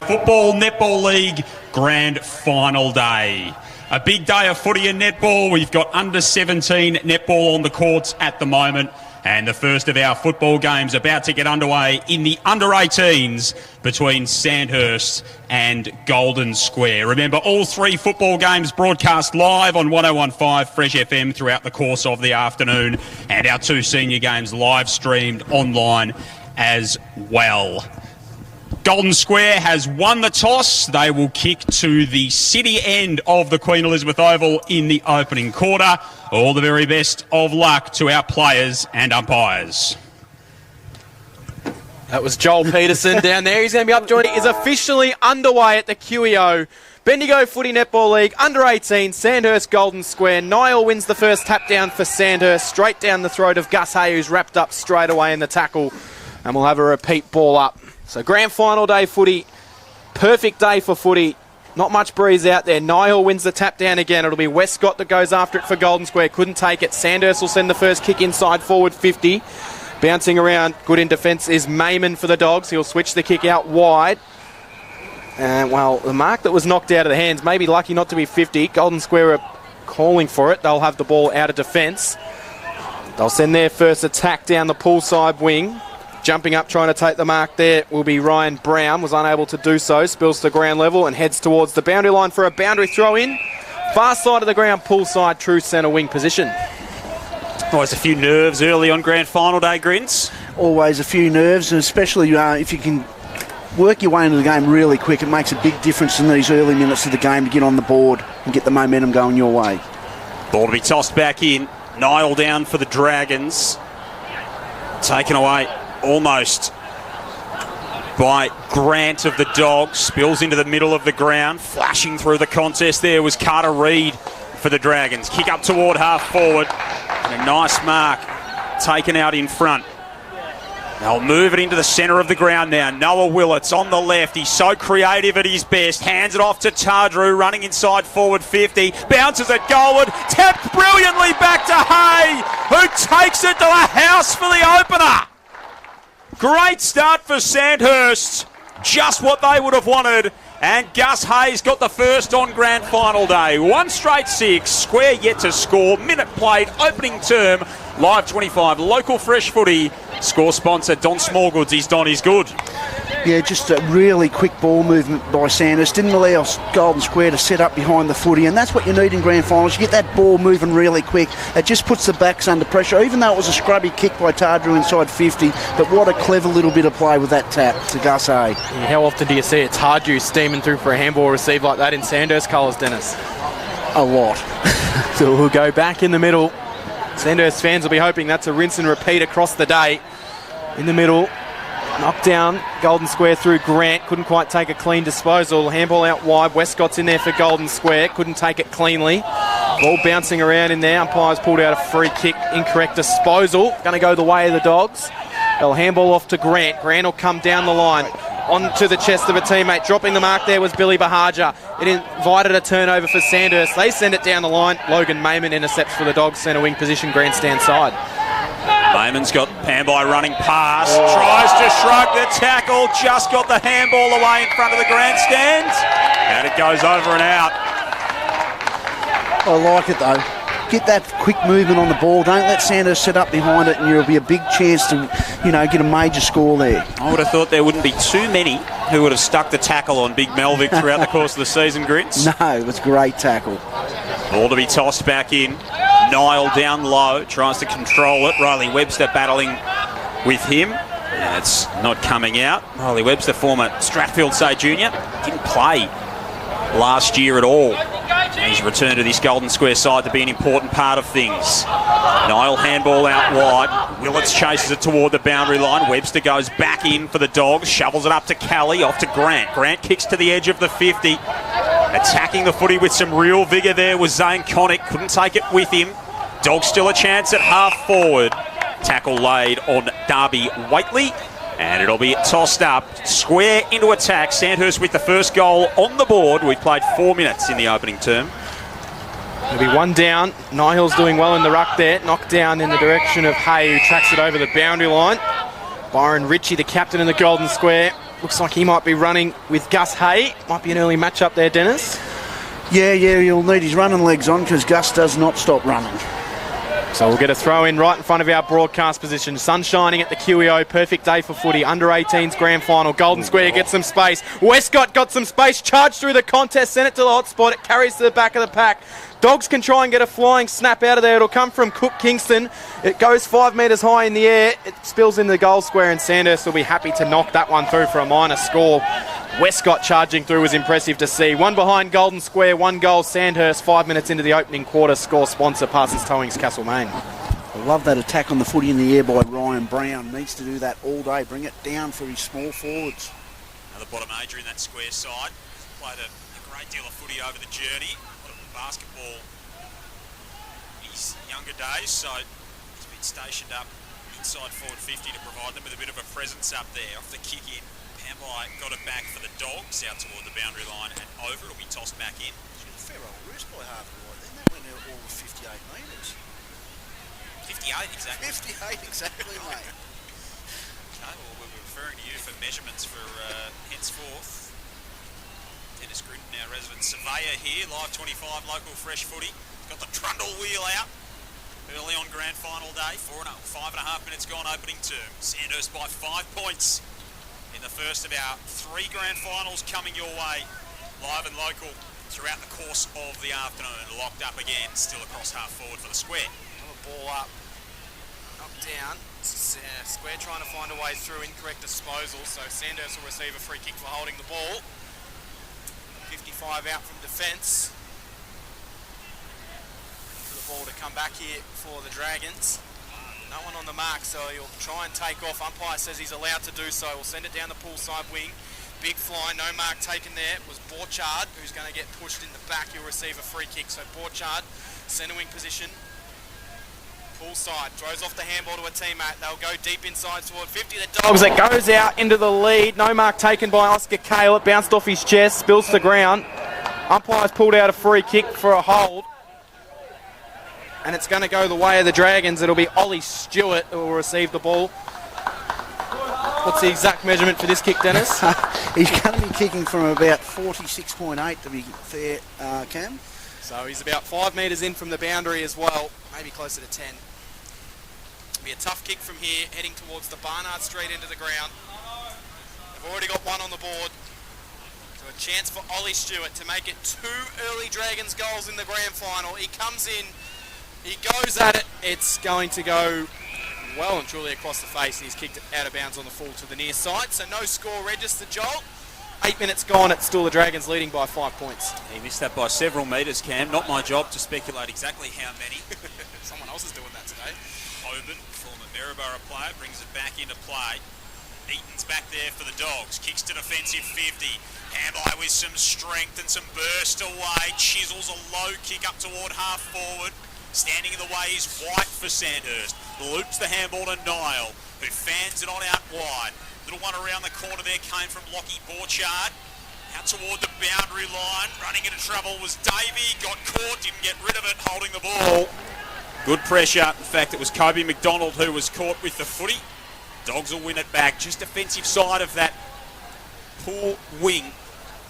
Football Netball League Grand Final Day. A big day of footy and netball. We've got under 17 netball on the courts at the moment. And the first of our football games about to get underway in the under 18s between Sandhurst and Golden Square. Remember, all three football games broadcast live on 101.5 Fresh FM throughout the course of the afternoon. And our two senior games live streamed online as well. Golden Square has won the toss. They will kick to the city end of the Queen Elizabeth Oval in the opening quarter. All the very best of luck to our players and umpires. That was Joel Peterson down there. He's going to be up joining. It is officially underway at the QEO. Bendigo Footy Netball League, under 18, Sandhurst Golden Square. Niall wins the first tap down for Sandhurst, straight down the throat of Gus Hay, who's wrapped up straight away in the tackle. And we'll have a repeat ball up. So grand final day footy, perfect day for footy. Not much breeze out there. Niall wins the tap down again. It'll be Westcott that goes after it for Golden Square. Couldn't take it. Sandhurst will send the first kick inside forward 50. Bouncing around, good in defence, is Mayman for the Dogs. He'll switch the kick out wide. And, well, the mark that was knocked out of the hands, maybe lucky not to be 50. Golden Square are calling for it. They'll have the ball out of defence. They'll send their first attack down the poolside wing. Jumping up, trying to take the mark there will be Ryan Brown. Was unable to do so. Spills to ground level and heads towards the boundary line for a boundary throw in. Far side of the ground, poolside, true centre wing position. Always a few nerves early on grand final day, Grins. Always a few nerves, and especially if you can work your way into the game really quick, it makes a big difference in these early minutes of the game to get on the board and get the momentum going your way. Ball to be tossed back in. Niall down for the Dragons. Taken away almost by Grant of the Dogs. Spills into the middle of the ground. Flashing through the contest there was Carter Reid for the Dragons. Kick up toward half forward. And a nice mark taken out in front. They'll move it into the centre of the ground now. Noah Willits on the left. He's so creative at his best. Hands it off to Tardrew, running inside forward 50. Bounces it goalward. Tapped brilliantly back to Hay, who takes it to the house for the opener. Great start for Sandhurst. Just what they would have wanted. And Gus Hayes got the first on grand final day. 1 straight 6. Square yet to score. Minute played. Opening term. Live 25. Local fresh footy. Score sponsor Don Smallgoods. He's Don. He's good. Yeah, just a really quick ball movement by Sanders. Didn't allow Golden Square to set up behind the footy, and that's what you need in grand finals. You get that ball moving really quick. It just puts the backs under pressure, even though it was a scrubby kick by Tardrew inside 50. But what a clever little bit of play with that tap to Gus Hay. Yeah, how often do you see it Tardrew steaming through for a handball receive like that in Sandhurst colours, Dennis? A lot. So we'll go back in the middle. Sandhurst fans will be hoping that's a rinse and repeat across the day. In the middle, knocked down, Golden Square through Grant, couldn't quite take a clean disposal. Handball out wide, Westcott's in there for Golden Square, couldn't take it cleanly. Ball bouncing around in there, umpires pulled out a free kick, incorrect disposal. Going to go the way of the Dogs. They'll handball off to Grant. Grant will come down the line, onto the chest of a teammate. Dropping the mark there was Billy Bahaja. It invited a turnover for Sandhurst. They send it down the line. Logan Mayman intercepts for the Dogs, centre wing position, grandstand side. Mayman's got handball running past. Tries to shrug the tackle. Just got the handball away in front of the grandstand. And it goes over and out. I like it though. Get that quick movement on the ball. Don't let Sanders set up behind it, and there'll be a big chance to, get a major score there. I would have thought there wouldn't be too many who would have stuck the tackle on Big Melvick throughout the course of the season, Grits. No, it was a great tackle. Ball to be tossed back in. Niall down low, tries to control it. Riley Webster battling with him. And it's not coming out. Riley Webster, former Strathfield Say Junior, didn't play last year at all. And he's returned to this Golden Square side to be an important part of things. Niall handball out wide. Willits chases it toward the boundary line. Webster goes back in for the Dogs. Shovels it up to Kelly, off to Grant. Grant kicks to the edge of the 50. Attacking the footy with some real vigour there was Zane Connick. Couldn't take it with him. Dogs still a chance at half forward. Tackle laid on Darby Waitley. And it'll be tossed up. Square into attack. Sandhurst with the first goal on the board. We've played 4 minutes in the opening term. There'll be one down. Nihil's doing well in the ruck there. Knocked down in the direction of Hay, who tracks it over the boundary line. Byron Ritchie, the captain in the Golden Square. Looks like he might be running with Gus Hay. Might be an early match-up there, Dennis. Yeah, he'll need his running legs on because Gus does not stop running. So we'll get a throw in right in front of our broadcast position. Sun shining at the QEO. Perfect day for footy. Under-18s grand final. Golden Square gets some space. Westcott got some space. Charged through the contest. Sent it to the hot spot. It carries to the back of the pack. Dogs can try and get a flying snap out of there. It'll come from Cook Kingston. It goes 5 metres high in the air. It spills in the goal square, and Sandhurst will be happy to knock that one through for a minor score. Westcott charging through was impressive to see. One behind Golden Square, 1 goal Sandhurst. 5 minutes into the opening quarter. Score sponsor Parsons Towing's Castlemaine. I love that attack on the footy in the air by Ryan Brown. Needs to do that all day. Bring it down for his small forwards. Another bottom major in that square side. Played a great deal of footy over the journey. Basketball in his younger days, so he's been stationed up inside forward 50 to provide them with a bit of a presence up there. Off the kick in, Pambai got it back for the Dogs out toward the boundary line and over. It'll be tossed back in. A fair old roost by half right then. That went out all of 58 metres. 58 exactly. 58 exactly, mate. Okay, well, we're referring to you for measurements for henceforth. Dennis Grinton, our resident surveyor here, live 25 local fresh footy. Got the trundle wheel out early on grand final day. 5.5 minutes gone opening term. Sandhurst by 5 points in the first of our 3 grand finals coming your way, live and local throughout the course of the afternoon. Locked up again, still across half forward for the Square. Another ball up, down. Square trying to find a way through, incorrect disposal, so Sandhurst will receive a free kick for holding the ball. 55 out from defence. For the ball to come back here for the Dragons. No one on the mark, so he'll try and take off. Umpire says he's allowed to do so. We'll send it down the poolside wing. Big fly, no mark taken there. It was Borchard who's going to get pushed in the back. He'll receive a free kick. So Borchard, centre wing position. Poolside, throws off the handball to a teammate. They'll go deep inside toward 50. The Dogs, it goes out into the lead. No mark taken by Oscar Cale. It bounced off his chest, spills to the ground. Umpire's pulled out a free kick for a hold. And it's going to go the way of the Dragons. It'll be Ollie Stewart who will receive the ball. What's the exact measurement for this kick, Dennis? He's going to be kicking from about 46.8 to be fair, Cam. So he's about 5 metres in from the boundary as well, maybe closer to 10. It'll be a tough kick from here, heading towards the Barnard Street end of the ground. They've already got one on the board. So a chance for Ollie Stewart to make it 2 early Dragons goals in the grand final. He comes in, he goes at it. It's going to go well and truly across the face, and he's kicked it out of bounds on the full to the near side. So no score registered, Joel. 8 minutes gone, it's still the Dragons leading by 5 points. He missed that by several metres, Cam. Not my job to speculate exactly how many. Someone else is doing that today. Hoban, former Maryborough player, brings it back into play. Eaton's back there for the Dogs. Kicks to defensive 50. Hambai with some strength and some burst away. Chisels a low kick up toward half forward. Standing in the way is White for Sandhurst. Loops the handball to Niall, who fans it on out wide. Little one around the corner there came from Lockie Borchard. Out toward the boundary line. Running into trouble was Davey. Got caught, didn't get rid of it, holding the ball. Good pressure. In fact, it was Kobe McDonald who was caught with the footy. Dogs will win it back. Just defensive side of that pool wing.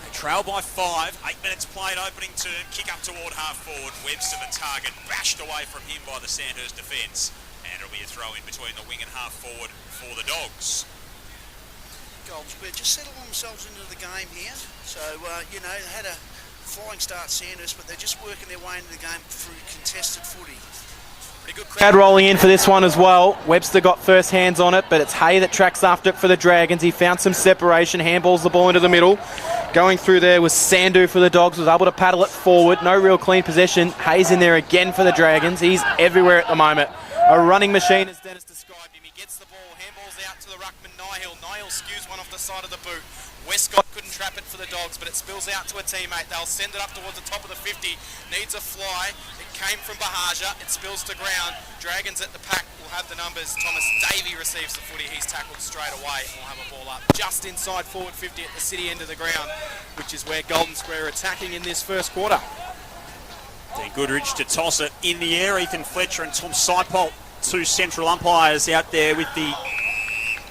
They trail by 5. 8 minutes played opening term. Kick up toward half forward. Webster the target. Bashed away from him by the Sandhurst defence. And it'll be a throw in between the wing and half forward for the Dogs. Golden Square just settled themselves into the game here. So, they had a flying start Sandhurst, but they're just working their way into the game through contested footy. Pretty good crowd rolling in for this one as well. Webster got first hands on it, but it's Hay that tracks after it for the Dragons. He found some separation, handballs the ball into the middle. Going through there was Sandu for the Dogs, was able to paddle it forward. No real clean possession. Hayes in there again for the Dragons. He's everywhere at the moment. A running machine, as Dennis described him. He gets the ball, handballs out to the ruckman Niall. Niall skews one off the side of the boot. Westcott couldn't trap it for the Dogs, but it spills out to a teammate. They'll send it up towards the top of the 50. Needs a fly. It came from Bahaja. It spills to ground. Dragons at the pack will have the numbers. Thomas Davey receives the footy. He's tackled straight away and will have a ball up just inside forward 50 at the city end of the ground, which is where Golden Square are attacking in this first quarter. Dean Goodrich to toss it in the air. Ethan Fletcher and Tom Seipol, 2 central umpires out there with the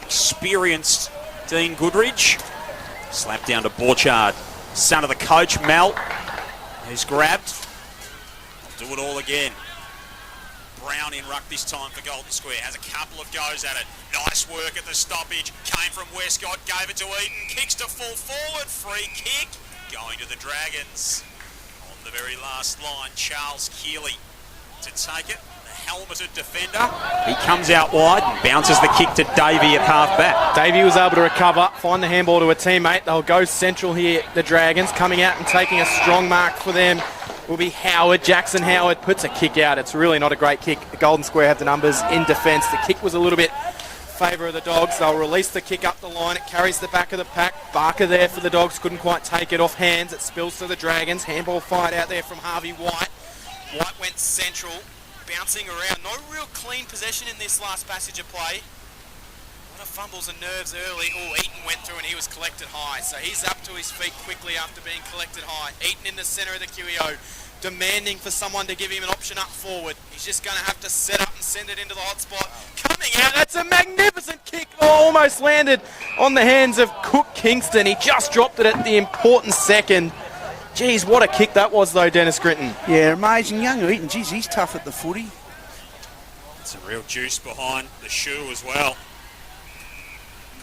experienced Dean Goodridge. Slap down to Borchard, son of the coach, Mel, who's grabbed. I'll do it all again. Brown in ruck this time for Golden Square. Has a couple of goes at it. Nice work at the stoppage. Came from Westcott, gave it to Eaton. Kicks to full forward. Free kick. Going to the Dragons. On the very last line, Charles Keeley to take it. The helmeted defender. He comes out wide and bounces the kick to Davey at half back. Davey was able to recover, find the handball to a teammate. They'll go central here, the Dragons. Coming out and taking a strong mark for them will be Howard. Jackson Howard puts a kick out. It's really not a great kick. The Golden Square have the numbers in defence. The kick was a little bit favour of the Dogs. They'll release the kick up the line. It carries the back of the pack. Barker there for the Dogs. Couldn't quite take it off hands. It spills to the Dragons. Handball fired out there from Harvey White. White went central, bouncing around. No real clean possession in this last passage of play. A lot of fumbles and nerves early. Oh, Eaton went through and he was collected high. So he's up to his feet quickly after being collected high. Eaton in the centre of the QEO, demanding for someone to give him an option up forward. He's just going to have to set up and send it into the hot spot. Coming out, that's a magnificent kick. Oh, almost landed on the hands of Cook Kingston. He just dropped it at the important second. Geez, what a kick that was though, Dennis Grinton. Yeah, amazing. Young Eaton, geez, he's tough at the footy. It's a real juice behind the shoe as well.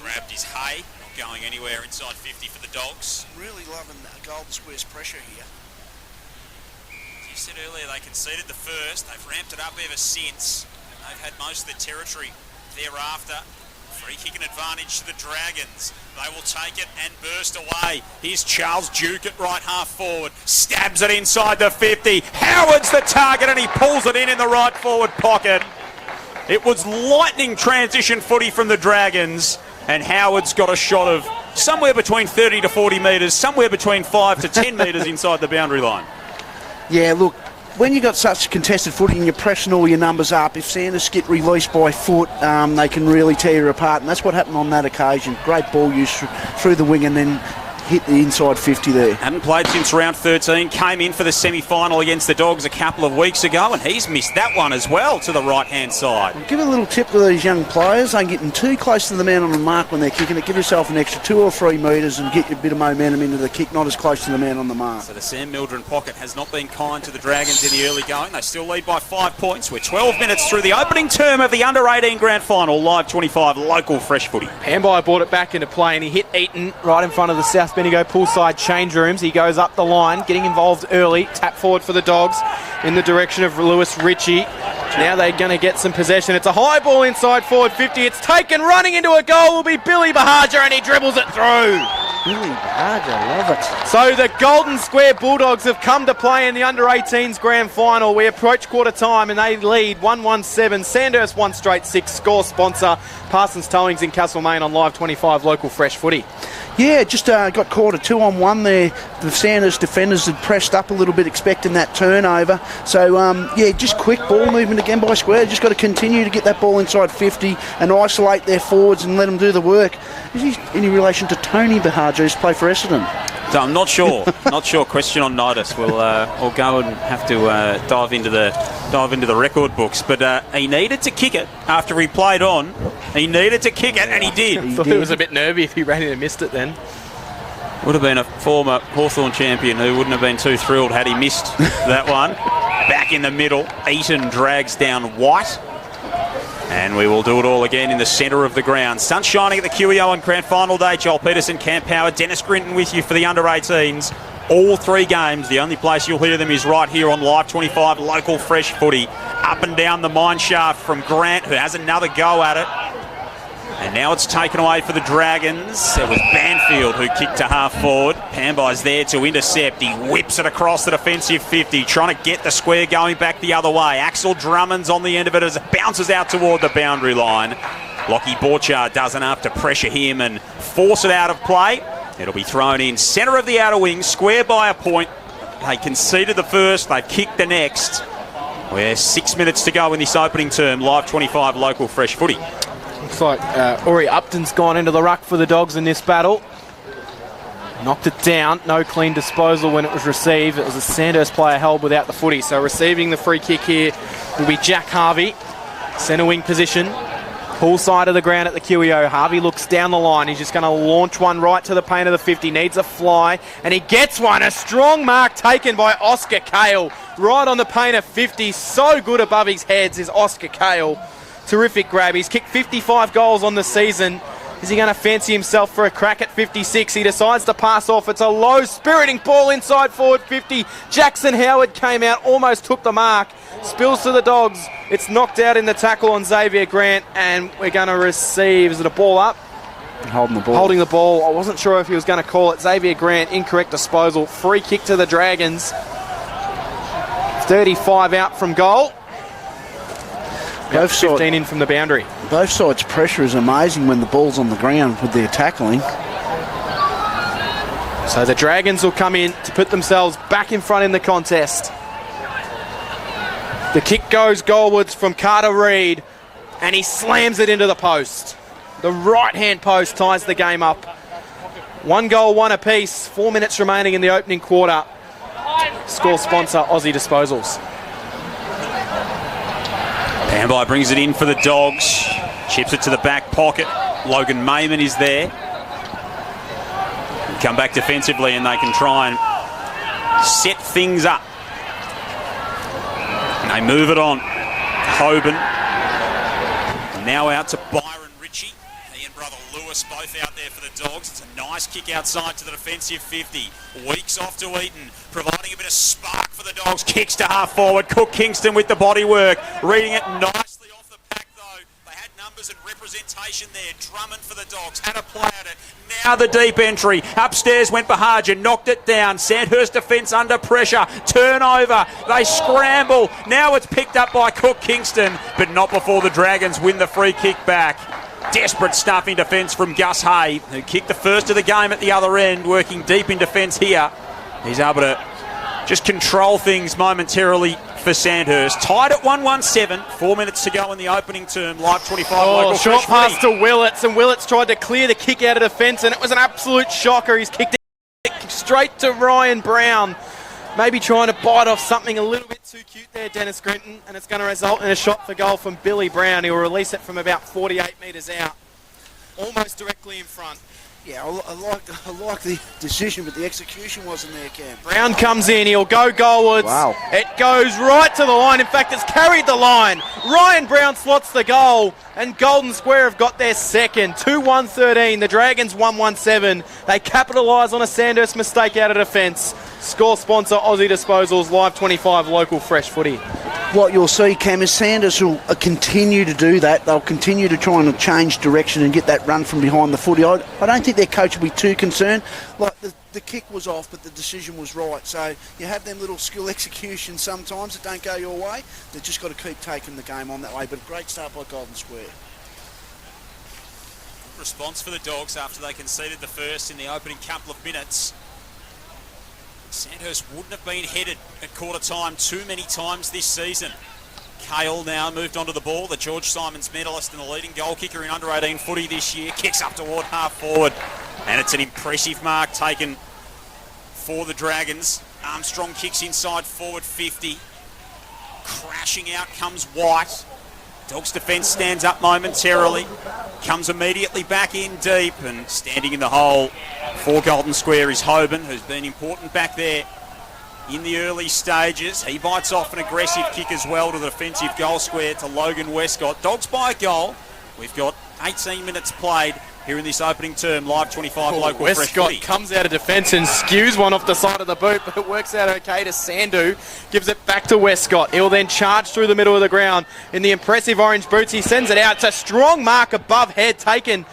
Grabbed his hay, not going anywhere inside 50 for the Dogs. Really loving Golden Square's pressure here. As you said earlier, they conceded the first. They've ramped it up ever since. They've had most of their territory thereafter. Free kicking advantage to the Dragons. They will take it and burst away. Here's Charles Duke at right half forward. Stabs it inside the 50. Howard's the target and he pulls it in the right forward pocket. It was lightning transition footy from the Dragons. And Howard's got a shot of somewhere between 30 to 40 metres, somewhere between 5 to 10 metres inside the boundary line. Yeah, look, when you've got such contested footy and you're pressing all your numbers up, if Sandhurst get released by foot, they can really tear you apart. And that's what happened on that occasion. Great ball use through the wing and then hit the inside 50 there. Hadn't played since round 13. Came in for the semi-final against the Dogs a couple of weeks ago, and he's missed that one as well to the right-hand side. Give a little tip to these young players. They're getting too close to the man on the mark when they're kicking it. Give yourself an extra 2 or 3 metres and get a bit of momentum into the kick, not as close to the man on the mark. So the Sam Mildren pocket has not been kind to the Dragons in the early going. They still lead by 5 points. We're 12 minutes through the opening term of the Under-18 Grand Final. Live 25 local fresh footy. Hamby brought it back into play and he hit Eaton right in front of the South Bendigo poolside change rooms. He goes up the line, getting involved early. Tap forward for the Dogs in the direction of Lewis Ritchie. Now they're going to get some possession. It's a high ball inside forward 50. It's taken, running into a goal will be Billy Bahaja and he dribbles it through. Billy Bahaja, love it. So the Golden Square Bulldogs have come to play in the Under-18s Grand Final. We approach quarter time and they lead 1-1-7. Sandhurst 1 straight 6. Score sponsor Parsons Towings in Castlemaine on Live 25 local fresh footy. Yeah, just got caught a 2-on-1 there. The Sandhurst defenders had pressed up a little bit, expecting that turnover. So, yeah, just quick ball movement again by Square. Just got to continue to get that ball inside 50 and isolate their forwards and let them do the work. Is he any relation to Tony Bahaja, who's played for Essendon? So I'm not sure. Not sure. Question on notice. We'll go and have to dive into the record books. But he needed to kick it after he played on. He needed to kick it, and he did. I thought it was a bit nervy if he ran in and missed it then. Would have been a former Hawthorn champion who wouldn't have been too thrilled had he missed that one. Back in the middle, Eaton drags down White. And we will do it all again in the centre of the ground. Sun shining at the QEO on Grand Final Day. Joel Peterson, Camp Howard, Dennis Grinton with you for the Under-18s. All 3 games. The only place you'll hear them is right here on Live 25, local fresh footy. Up and down the mine shaft from Grant, who has another go at it. And now it's taken away for the Dragons. It was Banfield who kicked to half forward. Pamby's there to intercept. He whips it across the defensive 50, trying to get the square going back the other way. Axel Drummond's on the end of it as it bounces out toward the boundary line. Lockie Borchard does enough to pressure him and force it out of play. It'll be thrown in centre of the outer wing, Square by a point. They conceded the first, they've kicked the next. We're 6 minutes to go in this opening term. Live 25 local fresh footy. Looks like Ori Upton's gone into the ruck for the Dogs in this battle. Knocked it down. No clean disposal when it was received. It was a Sandhurst player held without the footy. So receiving the free kick here will be Jack Harvey. Centre wing position. Pull side of the ground at the QEO. Harvey looks down the line. He's just going to launch one right to the paint of the 50. Needs a fly, and he gets one. A strong mark taken by Oscar Kale. Right on the paint of 50. So good above his heads is Oscar Kale. Terrific grab. He's kicked 55 goals on the season. Is he going to fancy himself for a crack at 56? He decides to pass off. It's a low spiriting ball inside forward 50. Jackson Howard came out, almost took the mark. Spills to the Dogs. It's knocked out in the tackle on Xavier Grant, and we're going to receive, is it a ball up? Holding the ball. Holding the ball. I wasn't sure if he was going to call it. Xavier Grant, incorrect disposal. Free kick to the Dragons. 35 out from goal. Both 15 in from the boundary. Both sides' pressure is amazing when the ball's on the ground with their tackling. So the Dragons will come in to put themselves back in front in the contest. The kick goes goalwards from Carter Reid, and he slams it into the post. The right-hand post ties the game up. 1 goal, 1 apiece. 4 minutes remaining in the opening quarter. Score sponsor, Aussie Disposals. Pambai brings it in for the Dogs. Chips it to the back pocket. Logan Mayman is there. Come back defensively and they can try and set things up. And they move it on. Hoban. Now out to Byron Ritchie. He and brother Lewis both out there for the Dogs. It's a nice kick outside to the defensive 50. Weeks off to Eaton, providing a bit of spark for the Dogs. Kicks to half forward. Cook Kingston with the body work. Reading it nicely off the pack though. They had numbers and representation there. Drummond for the Dogs. Had a play at it. Now the deep entry. Upstairs went Bahaja. Knocked it down. Sandhurst defence under pressure. Turnover. They scramble. Now it's picked up by Cook Kingston, but not before the Dragons win the free kick back. Desperate stuff in defence from Gus Hay, who kicked the first of the game at the other end, working deep in defence here. He's able to just control things momentarily for Sandhurst. Tied at 1-1-7, 4 minutes to go in the opening term. Live 25 local. Short pass to Willits, and Willits tried to clear the kick out of defence, and it was an absolute shocker. He's kicked it straight to Ryan Brown. Maybe trying to bite off something a little bit too cute there, Dennis Grinton, and it's going to result in a shot for goal from Billy Brown. He'll release it from about 48 metres out, almost directly in front. Yeah, I like the decision, but the execution wasn't there, Cam. Brown comes in, he'll go goalwards. Wow. It goes right to the line. In fact, it's carried the line. Ryan Brown slots the goal, and Golden Square have got their second. 2-1-13, the Dragons 1-1-7. They capitalise on a Sandhurst mistake out of defence. Score sponsor, Aussie Disposals, Live 25 local fresh footy. What you'll see, Cam, is Sandhurst will continue to do that. They'll continue to try and change direction and get that run from behind the footy. I don't think their coach will be too concerned. Like the kick was off, but the decision was right. So you have them little skill executions sometimes that don't go your way. They've just got to keep taking the game on that way. But a great start by Golden Square. Response for the Dogs after they conceded the first in the opening couple of minutes. Sandhurst wouldn't have been headed at quarter time too many times this season. Kale now moved onto the ball, the George Simons medalist and the leading goal kicker in under-18 footy this year. Kicks up toward half forward, and it's an impressive mark taken for the Dragons. Armstrong kicks inside forward 50. Crashing out comes White. Dogs defence stands up momentarily, comes immediately back in deep, and standing in the hole for Golden Square is Hoban, who's been important back there in the early stages. He bites off an aggressive kick as well to the defensive goal square to Logan Westcott. Dogs by a goal. We've got 18 minutes played here in this opening term. Live 25 local fresh Westcott footy. comes out of defence and skews one off the side of the boot, but it works out okay to Sandu. Gives it back to Westcott. He'll then charge through the middle of the ground in the impressive orange boots. He sends it out. It's a strong mark above head taken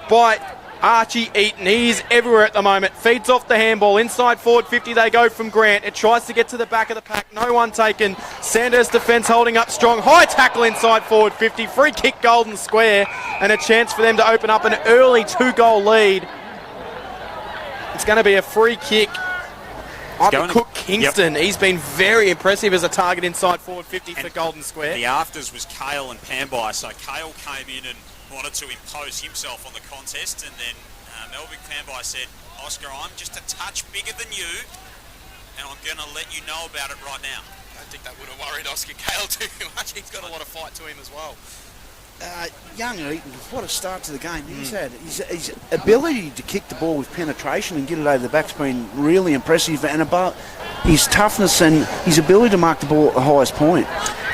by Archie Eaton. He's everywhere at the moment. Feeds off the handball. Inside forward 50 they go from Grant. It tries to get to the back of the pack. No one taken. Sandhurst defence holding up strong. High tackle inside forward 50. Free kick Golden Square. And a chance for them to open up an early 2-goal lead. It's going to be a free kick. Cook Kingston. Yep. He's been very impressive as a target inside forward 50 for Golden Square. The afters was Kale and Pambai. So Kale came in and wanted to impose himself on the contest, and then Melvin Pambai said, Oscar, I'm just a touch bigger than you, and I'm going to let you know about it right now. I don't think that would have worried Oscar Kale too much. He's got a lot of fight to him as well. Young Eaton, what a start to the game he's had. His ability to kick the ball with penetration and get it over the back's been really impressive, and about his toughness and his ability to mark the ball at the highest point.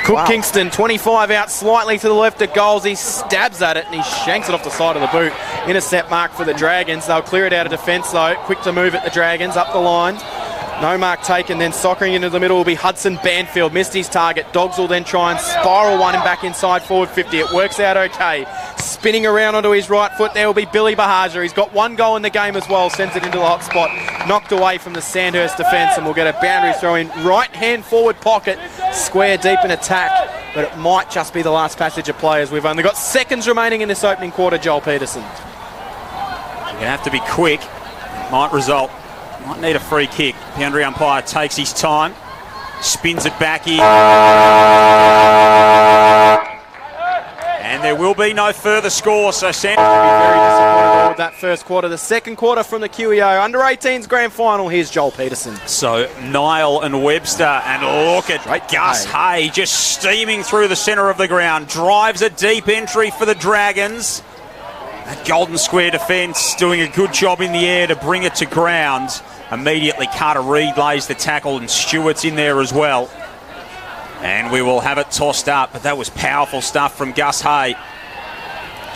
Cook Kingston, 25 out slightly to the left of goals. He stabs at it and he shanks it off the side of the boot. Intercept mark for the Dragons. They'll clear it out of defence though. Quick to move at the Dragons, up the line. No mark taken, then soccering into the middle will be Hudson Banfield. Missed his target. Dogs will then try and spiral one and back inside forward 50. It works out okay. Spinning around onto his right foot, there will be Billy Bahaja. He's got one goal in the game as well. Sends it into the hot spot. Knocked away from the Sandhurst defence, and we'll get a boundary throw in. Right hand forward pocket. Square deep in attack. But it might just be the last passage of players. We've only got seconds remaining in this opening quarter, Joel Peterson. You're going to have to be quick. Might result. Might need a free kick. Boundary umpire takes his time, spins it back in. And there will be no further score, so Sandhurst will be very disappointed with that first quarter. The second quarter from the QEO Under-18s Grand Final. Here's Joel Peterson. So Niall and Webster, and look at Gus Hay just steaming through the centre of the ground. Drives a deep entry for the Dragons. That Golden Square defence doing a good job in the air to bring it to ground. Immediately Carter Reid lays the tackle and Stewart's in there as well. And we will have it tossed up, but that was powerful stuff from Gus Hay.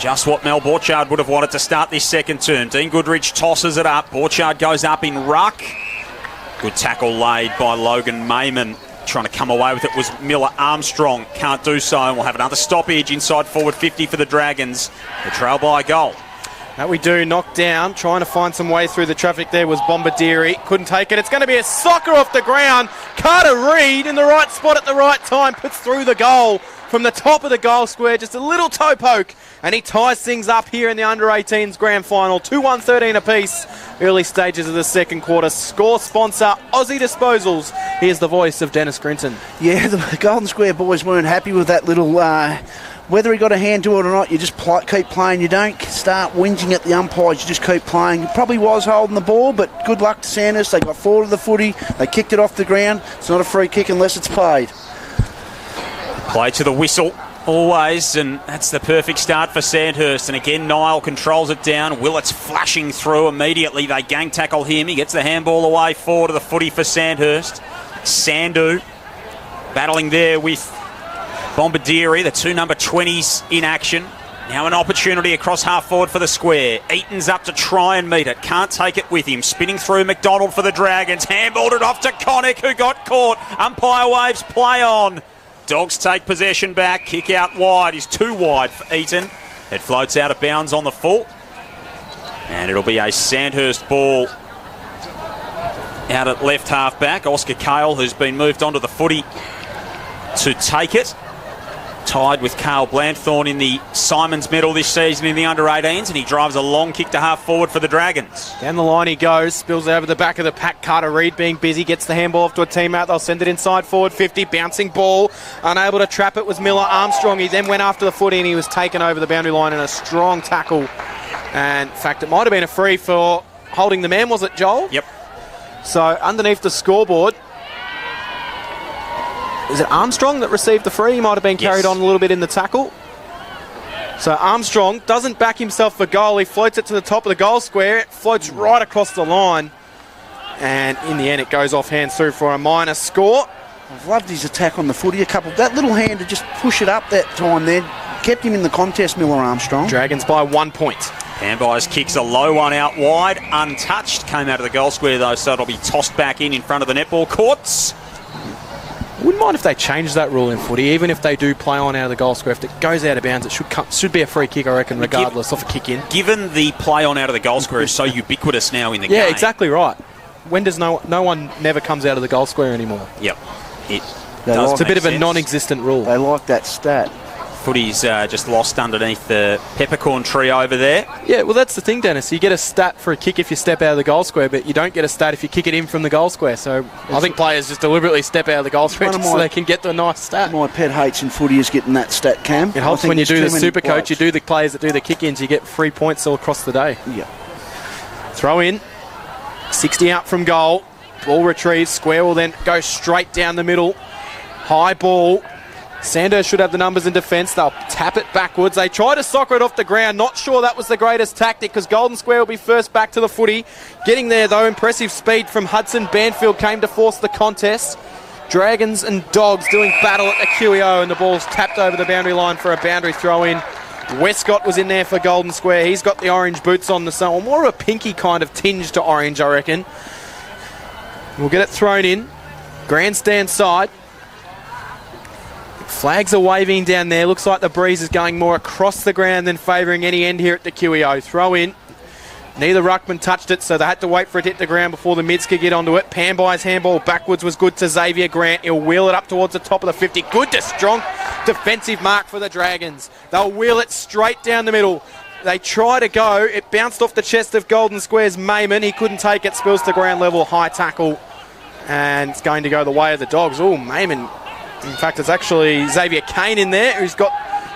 Just what Mel Borchard would have wanted to start this second term. Dean Goodrich tosses it up. Borchard goes up in ruck. Good tackle laid by Logan Mayman. Trying to come away with it was Miller Armstrong. Can't do so, and we'll have another stoppage inside forward 50 for the Dragons. The trail by a goal. That we do, knocked down, trying to find some way through the traffic there was Bombardieri. Couldn't take it. It's going to be a soccer off the ground. Carter Reid in the right spot at the right time, puts through the goal from the top of the goal square. Just a little toe poke, and he ties things up here in the Under-18s Grand Final. 2-1-13 apiece. Early stages of the second quarter. Score sponsor, Aussie Disposals. Here's the voice of Dennis Grinton. Yeah, the Golden Square boys weren't happy with that little... whether he got a hand to it or not, you just keep playing. You don't start whinging at the umpires. You just keep playing. He probably was holding the ball, but good luck to Sandhurst. They got forward of the footy. They kicked it off the ground. It's not a free kick unless it's paid. Play to the whistle, always, and that's the perfect start for Sandhurst. And again, Niall controls it down. Willett's flashing through immediately. They gang tackle him. He gets the handball away forward of the footy for Sandhurst. Sandu battling there with Bombardieri, the two number 20s in action. Now an opportunity across half forward for the square. Eaton's up to try and meet it. Can't take it with him. Spinning through McDonald for the Dragons. Handballed it off to Connick, who got caught. Umpire waves play on. Dogs take possession back. Kick out wide. Is too wide for Eaton. It floats out of bounds on the full. And it'll be a Sandhurst ball out at left half back. Oscar Cale, who's been moved onto the footy to take it. Tied with Carl Blanthorne in the Simons medal this season in the Under-18s, and he drives a long kick to half forward for the Dragons. Down the line he goes, spills over the back of the pack. Carter Reid being busy, gets the handball off to a teammate. They'll send it inside forward 50, bouncing ball. Unable to trap it was Miller Armstrong. He then went after the footy and he was taken over the boundary line in a strong tackle. And in fact, it might have been a free for holding the man, was it, Joel? Yep. So underneath the scoreboard, is it Armstrong that received the free? He might have been carried on a little bit in the tackle. So Armstrong doesn't back himself for goal. He floats it to the top of the goal square. It floats right across the line. And in the end, it goes off hands through for a minor score. I've loved his attack on the footy. That little hand to just push it up that time there kept him in the contest, Miller Armstrong. Dragons by 1 point. Handby's kicks a low one out wide. Untouched. Came out of the goal square, though, so it'll be tossed back in front of the netball courts. Wouldn't mind if they change that rule in footy, even if they do play on out of the goal square. If it goes out of bounds, it should be a free kick, I reckon, regardless of a kick in. Given the play on out of the goal square is so ubiquitous now in the game. Yeah, exactly right. When does no one never comes out of the goal square anymore? Yep. It's a bit of a non-existent rule. They like that stat. Footy's just lost underneath the peppercorn tree over there. Yeah, well, that's the thing, Dennis. You get a stat for a kick if you step out of the goal square, but you don't get a stat if you kick it in from the goal square. So I think players just deliberately step out of the goal square so they can get the nice stat. My pet hates in footy is getting that stat, Cam. It helps when you do the super coach, you do the players that do the kick-ins, you get 3 points all across the day. Yeah. Throw in. 60 out from goal. Ball retrieved. Square will then go straight down the middle. High ball. Sandhurst should have the numbers in defence. They'll tap it backwards. They try to soccer it off the ground. Not sure that was the greatest tactic because Golden Square will be first back to the footy. Getting there, though, impressive speed from Hudson Banfield came to force the contest. Dragons and Dogs doing battle at the QEO, and the ball's tapped over the boundary line for a boundary throw-in. Westcott was in there for Golden Square. He's got the orange boots on, the more of a pinky kind of tinge to orange, I reckon. We'll get it thrown in. Grandstand side. Flags are waving down there. Looks like the breeze is going more across the ground than favouring any end here at the QEO. Throw in. Neither ruckman touched it, so they had to wait for it to hit the ground before the mids could get onto it. Panby's handball backwards was good to Xavier Grant. He'll wheel it up towards the top of the 50. Good to strong defensive mark for the Dragons. They'll wheel it straight down the middle. They try to go. It bounced off the chest of Golden Square's Mayman. He couldn't take it. Spills to ground level. High tackle. And it's going to go the way of the Dogs. Oh, Mayman. In fact, it's actually Xavier Kane in there who's got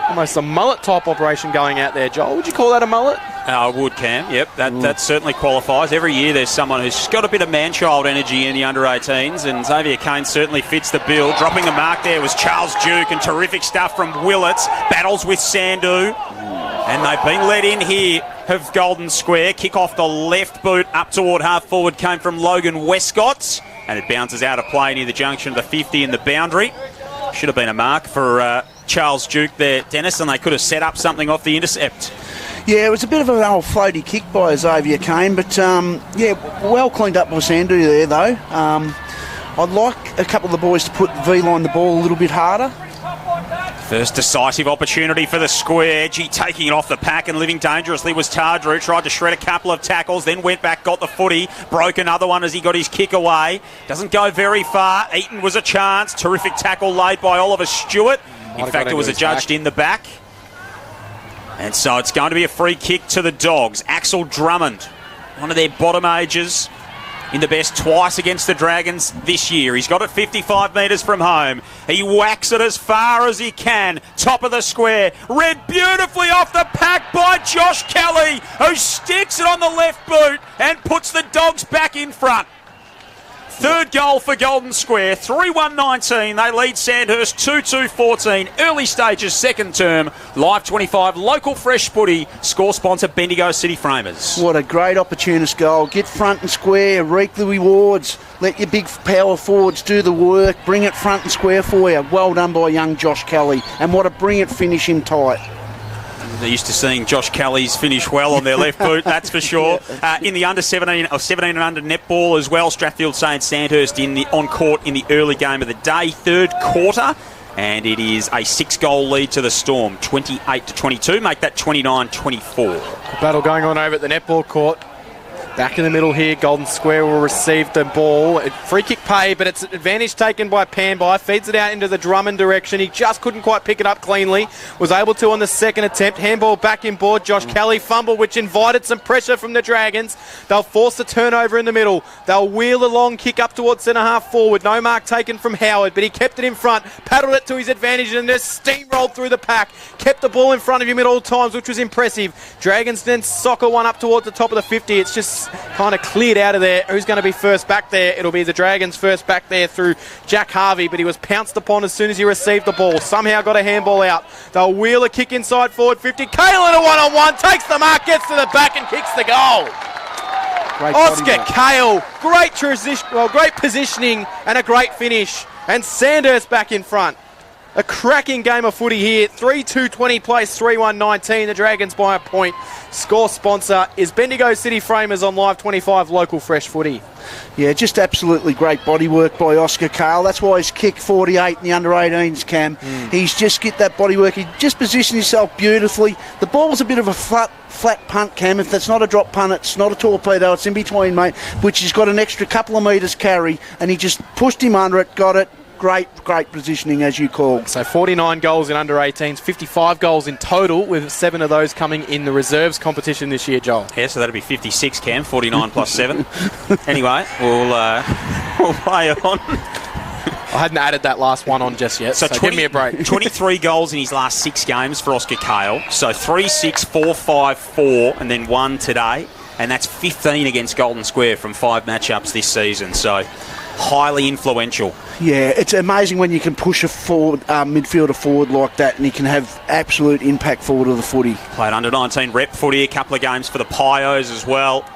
almost a mullet type operation going out there. Joel, would you call that a mullet? I would, Cam. Yep, that certainly qualifies. Every year there's someone who's got a bit of man-child energy in the under-18s, and Xavier Kane certainly fits the bill. Dropping the mark there was Charles Duke, and terrific stuff from Willits. Battles with Sandu, and they've been let in here of Golden Square. Kick off the left boot up toward half-forward came from Logan Westcott, and it bounces out of play near the junction of the 50 and the boundary. Should have been a mark for Charles Duke there, Dennis, and they could have set up something off the intercept. Yeah, it was a bit of an old floaty kick by Xavier Kane, but yeah, well cleaned up by Sandu there, though. I'd like a couple of the boys to put V-line the ball a little bit harder. First decisive opportunity for the square. Edgy taking it off the pack and living dangerously was Tardrew. Tried to shred a couple of tackles, then went back, got the footy, broke another one as he got his kick away. Doesn't go very far. Eaton was a chance. Terrific tackle laid by Oliver Stewart. In fact, it was adjudged in the back. And so it's going to be a free kick to the Dogs. Axel Drummond, one of their bottom ages, in the best twice against the Dragons this year. He's got it 55 metres from home. He whacks it as far as he can. Top of the square. Read beautifully off the pack by Josh Kelly, who sticks it on the left boot and puts the Dogs back in front. Third goal for Golden Square, 3-1-19. They lead Sandhurst 2-2-14. Early stages, second term. Live 25, local fresh footy. Score sponsor, Bendigo City Framers. What a great opportunist goal. Get front and square, reap the rewards. Let your big power forwards do the work. Bring it front and square for you. Well done by young Josh Kelly. And what a brilliant finish him tight. They're used to seeing Josh Kelly's finish well on their left boot, that's for sure. In the under 17 or 17 and under netball as well, Strathfield St Sandhurst on court in the early game of the day, third quarter, and it is a 6-goal lead to the Storm, 28-22, make that 29-24. Battle going on over at the netball court. Back in the middle here, Golden Square will receive the ball. Free kick pay, but it's an advantage taken by Panby. Feeds it out into the Drummond direction. He just couldn't quite pick it up cleanly. Was able to on the second attempt. Handball back in board. Josh Kelly fumble, which invited some pressure from the Dragons. They'll force the turnover in the middle. They'll wheel a long kick up towards centre half forward. No mark taken from Howard, but he kept it in front. Paddled it to his advantage and just steamrolled through the pack. Kept the ball in front of him at all times, which was impressive. Dragons then soccer one up towards the top of the 50. It's just kind of cleared out of there. Who's going to be first back there? It'll be the Dragons first back there through Jack Harvey, but he was pounced upon as soon as he received the ball. Somehow got a handball out. They'll wheel a kick inside forward 50. Kalen a one-on-one, takes the mark, gets to the back and kicks the goal. Oscar Kale, great positioning and a great finish. And Sandhurst back in front. A cracking game of footy here. 3-2-20 plays 3-1-19. The Dragons by a point. Score sponsor is Bendigo City Framers on Live 25 local fresh footy. Yeah, just absolutely great body work by Oscar Kale. That's why he's kicked 48 in the under-18s, Cam. He's just get that body work. He just positioned himself beautifully. The ball was a bit of a flat punt, Cam. If that's not a drop punt, it's not a torpedo. It's in between, mate, which has got an extra couple of metres carry, and he just pushed him under it, got it. Great positioning, as you call. So 49 goals in under-18s, 55 goals in total, with 7 of those coming in the reserves competition this year, Joel. Yeah, so that'll be 56, Cam, 49 plus 7. Anyway, we'll play on. I hadn't added that last one on just yet, so 20, give me a break. 23 goals in his last 6 games for Oscar Kale. So 3-6, 4-5, 4, and then 1 today. and that's 15 against Golden Square from 5 matchups this season. So highly influential. Yeah, it's amazing when you can push a forward, midfielder forward like that, and he can have absolute impact forward of the footy. Played under 19 rep footy, a couple of games for the Pios as well.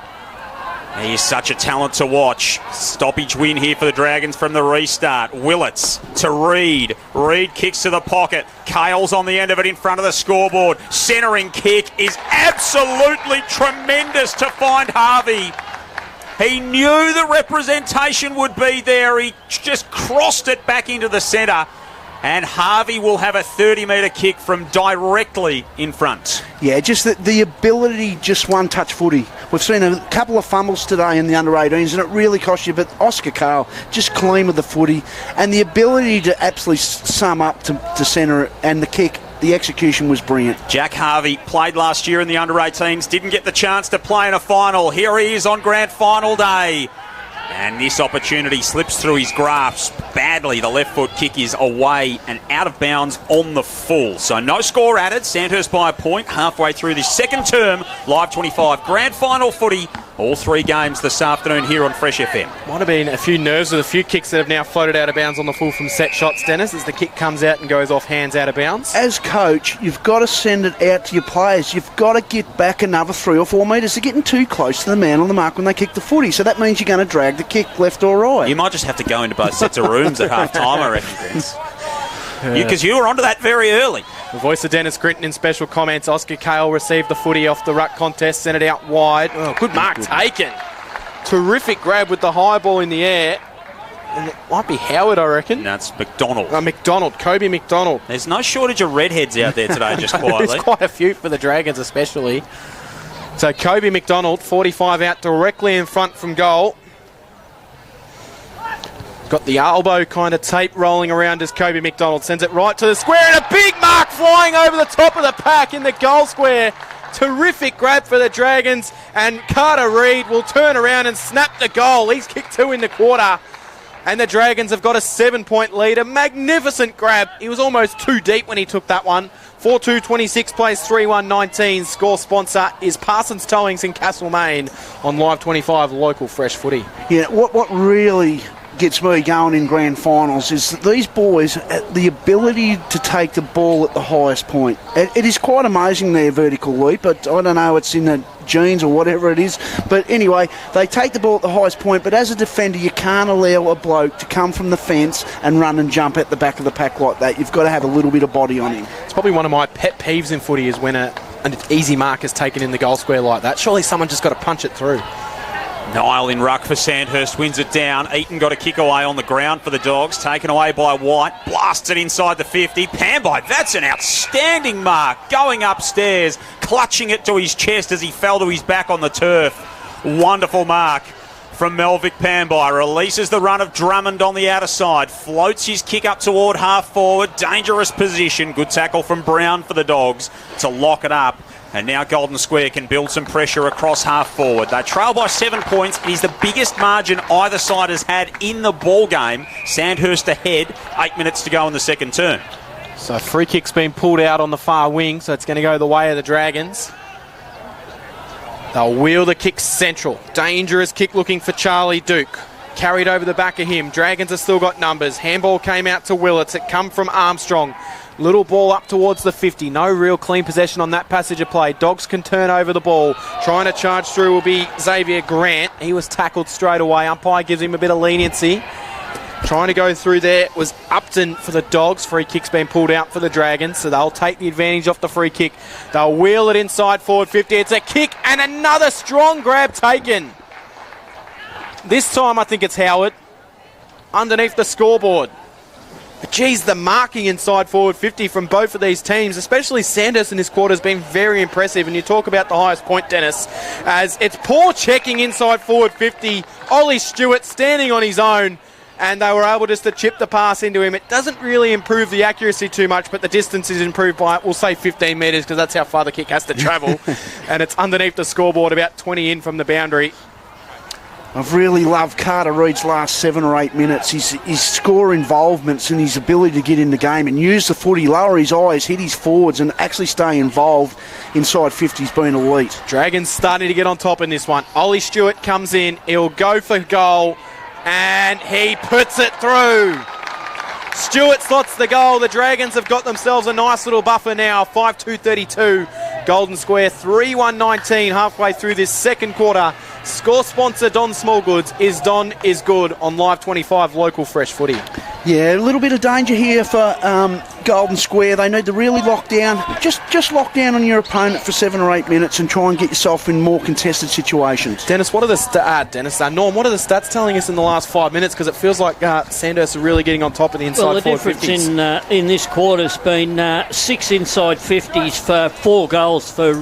He's such a talent to watch. Stoppage win here for the Dragons from the restart. Willits to Reed. Reed kicks to the pocket. Kale's on the end of it in front of the scoreboard. Centering kick is absolutely tremendous to find Harvey. He knew the representation would be there. He just crossed it back into the centre. And Harvey will have a 30-metre kick from directly in front. Yeah, just the ability, just one-touch footy. We've seen a couple of fumbles today in the under-18s, and it really cost you. But Oscar Kale, just clean with the footy. And the ability to absolutely sum up to centre, and the kick, the execution was brilliant. Jack Harvey played last year in the under-18s, didn't get the chance to play in a final. Here he is on grand final day. And this opportunity slips through his grasp badly. The left foot kick is away and out of bounds on the full. So no score added. Sandhurst by a point halfway through this second term. Live 25 grand final footy. All 3 games this afternoon here on Fresh FM. Might have been a few nerves with a few kicks that have now floated out of bounds on the full from set shots, Dennis, as the kick comes out and goes off hands out of bounds. As coach, you've got to send it out to your players. You've got to get back another 3 or 4 metres. They're getting too close to the man on the mark when they kick the footy. So that means you're going to drag the kick left or right. You might just have to go into both sets of rooms at half-time, I reckon, Vince. Because you were onto that very early. The voice of Dennis Grinton in special comments. Oscar Kale received the footy off the ruck contest, sent it out wide. Oh, good mark taken. Terrific grab with the high ball in the air. And it might be Howard, I reckon. That's McDonald. McDonald, Kobe McDonald. There's no shortage of redheads out there today, just quietly. There's quite a few for the Dragons especially. So Kobe McDonald, 45 out directly in front from goal. Got the elbow kind of tape rolling around as Kobe McDonald sends it right to the square, and a big mark flying over the top of the pack in the goal square. Terrific grab for the Dragons, and Carter Reid will turn around and snap the goal. He's kicked 2 in the quarter, and the Dragons have got a 7-point lead. A magnificent grab. He was almost too deep when he took that one. 4-2-26 plays 3-1-19. Score sponsor is Parsons Towings in Castlemaine on Live 25 local fresh footy. Yeah, what really gets me going in grand finals is that these boys, the ability to take the ball at the highest point. It is quite amazing, their vertical leap, but I don't know, it's in the genes or whatever it is. But anyway, they take the ball at the highest point, but as a defender, you can't allow a bloke to come from the fence and run and jump at the back of the pack like that. You've got to have a little bit of body on him. It's probably one of my pet peeves in footy is when an easy mark is taken in the goal square like that. Surely someone just got to punch it through. Niall in ruck for Sandhurst, wins it down. Eaton got a kick away on the ground for the Dogs, taken away by White, blasts it inside the 50. Pamby, that's an outstanding mark, going upstairs, clutching it to his chest as he fell to his back on the turf. Wonderful mark from Melvick Pamby. Releases the run of Drummond on the outer side, floats his kick up toward half forward, dangerous position. Good tackle from Brown for the Dogs to lock it up. And now Golden Square can build some pressure across half forward. They trail by 7 points. It is the biggest margin either side has had in the ball game. Sandhurst ahead, 8 minutes to go in the second term. So free kick's been pulled out on the far wing, so it's going to go the way of the Dragons. They'll wheel the kick central. Dangerous kick looking for Charlie Duke. Carried over the back of him. Dragons have still got numbers. Handball came out to Willits. It come from Armstrong. Little ball up towards the 50. No real clean possession on that passage of play. Dogs can turn over the ball. Trying to charge through will be Xavier Grant. He was tackled straight away. Umpire gives him a bit of leniency. Trying to go through there was Upton for the Dogs. Free kick's been pulled out for the Dragons, so they'll take the advantage off the free kick. They'll wheel it inside forward 50. It's a kick and another strong grab taken. This time I think it's Howard underneath the scoreboard. But geez, the marking inside forward 50 from both of these teams, especially Sandhurst in this quarter, has been very impressive. And you talk about the highest point, Dennis, as it's poor checking inside forward 50. Ollie Stewart standing on his own, and they were able just to chip the pass into him. It doesn't really improve the accuracy too much, but the distance is improved by, we'll say 15 metres, because that's how far the kick has to travel. And it's underneath the scoreboard, about 20 in from the boundary. I've really loved Carter Reid's last 7 or 8 minutes. His score involvements and his ability to get in the game and use the footy, lower his eyes, hit his forwards and actually stay involved inside 50's been elite. Dragons starting to get on top in this one. Ollie Stewart comes in. He'll go for goal and he puts it through. Stewart slots the goal. The Dragons have got themselves a nice little buffer now. 5-2-32. Golden Square 3-1-19 halfway through this second quarter. Score sponsor Don Smallgoods is Don is good on Live 25 local fresh footy. Yeah, a little bit of danger here for Golden Square. They need to really lock down, just lock down on your opponent for 7 or 8 minutes and try and get yourself in more contested situations. Dennis, what are the Norm, what are the stats telling us in the last 5 minutes? Because it feels like Sandhurst are really getting on top of the inside 50s. Well, the difference in this quarter has been 6 inside 50s for 4 goals for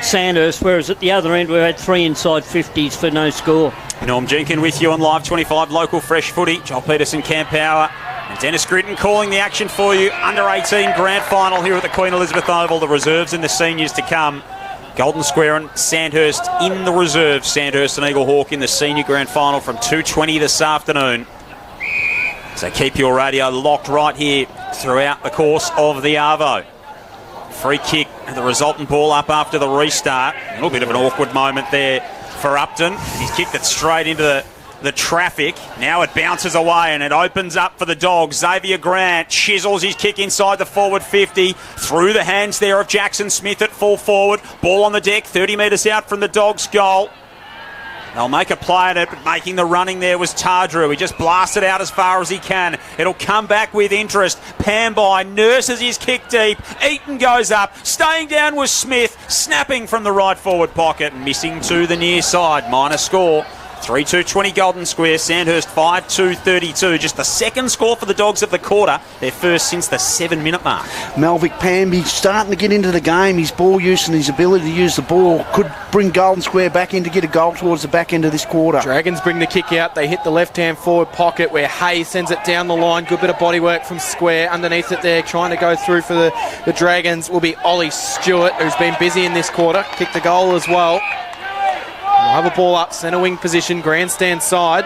Sandhurst, whereas at the other end we had 3 inside 50s for no score. Norm Jenkin with you on Live 25 local fresh footy. Joel Peterson, Cam Power and Dennis Gritton calling the action for you. Under 18 grand final here at the Queen Elizabeth Oval. The reserves and the seniors to come. Golden Square and Sandhurst in the reserves. Sandhurst and Eagle Hawk in the senior grand final from 2:20 this afternoon. So keep your radio locked right here throughout the course of the Arvo. Free kick and the resultant ball up after the restart. A little bit of an awkward moment there for Upton. He's kicked it straight into the traffic. Now it bounces away and it opens up for the Dogs. Xavier Grant chisels his kick inside the forward 50. Through the hands there of Jackson Smith at full forward. Ball on the deck, 30 metres out from the Dogs' goal. They'll make a play at it, but making the running there was Tardrew. He just blasted out as far as he can. It'll come back with interest. Pamby nurses his kick deep. Eaton goes up. Staying down was Smith. Snapping from the right forward pocket. Missing to the near side. Minor score. 3-2-20 Golden Square. Sandhurst 5-2-32. Just the second score for the Dogs of the quarter. Their first since the 7-minute mark. Malvic Pamby starting to get into the game. His ball use and his ability to use the ball could bring Golden Square back in to get a goal towards the back end of this quarter. Dragons bring the kick out. They hit the left-hand forward pocket where Hayes sends it down the line. Good bit of body work from Square. Underneath it there, trying to go through for the Dragons will be Ollie Stewart, who's been busy in this quarter. Kicked the goal as well. We'll have a ball up, centre wing position, grandstand side.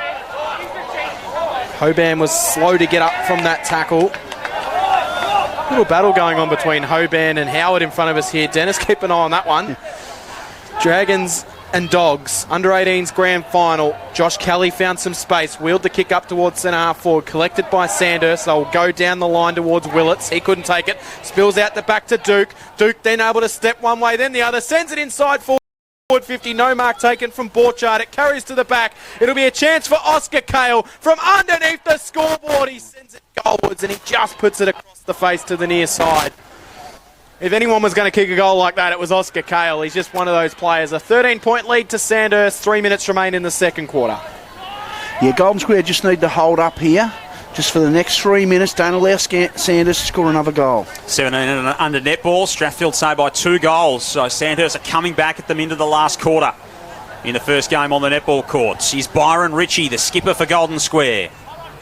Hoban was slow to get up from that tackle. Little battle going on between Hoban and Howard in front of us here. Dennis, keep an eye on that one. Dragons and Dogs, under 18s grand final. Josh Kelly found some space, wheeled the kick up towards centre half forward, collected by Sandhurst. They'll go down the line towards Willits. He couldn't take it. Spills out the back to Duke. Duke then able to step one way, then the other. Sends it inside forward. 50, no mark taken from Borchardt. It carries to the back. It'll be a chance for Oscar Kale from underneath the scoreboard. He sends it goalwards and he just puts it across the face to the near side. If anyone was going to kick a goal like that, it was Oscar Kale. He's just one of those players. A 13-point lead to Sandhurst. 3 minutes remain in the second quarter. Yeah, Golden Square just need to hold up here. Just for the next 3 minutes, don't allow Sandhurst to score another goal. 17 under netball. Strathfield saved by 2 goals. So Sandhurst are coming back at them into the last quarter in the first game on the netball courts. Here's Byron Ritchie, the skipper for Golden Square.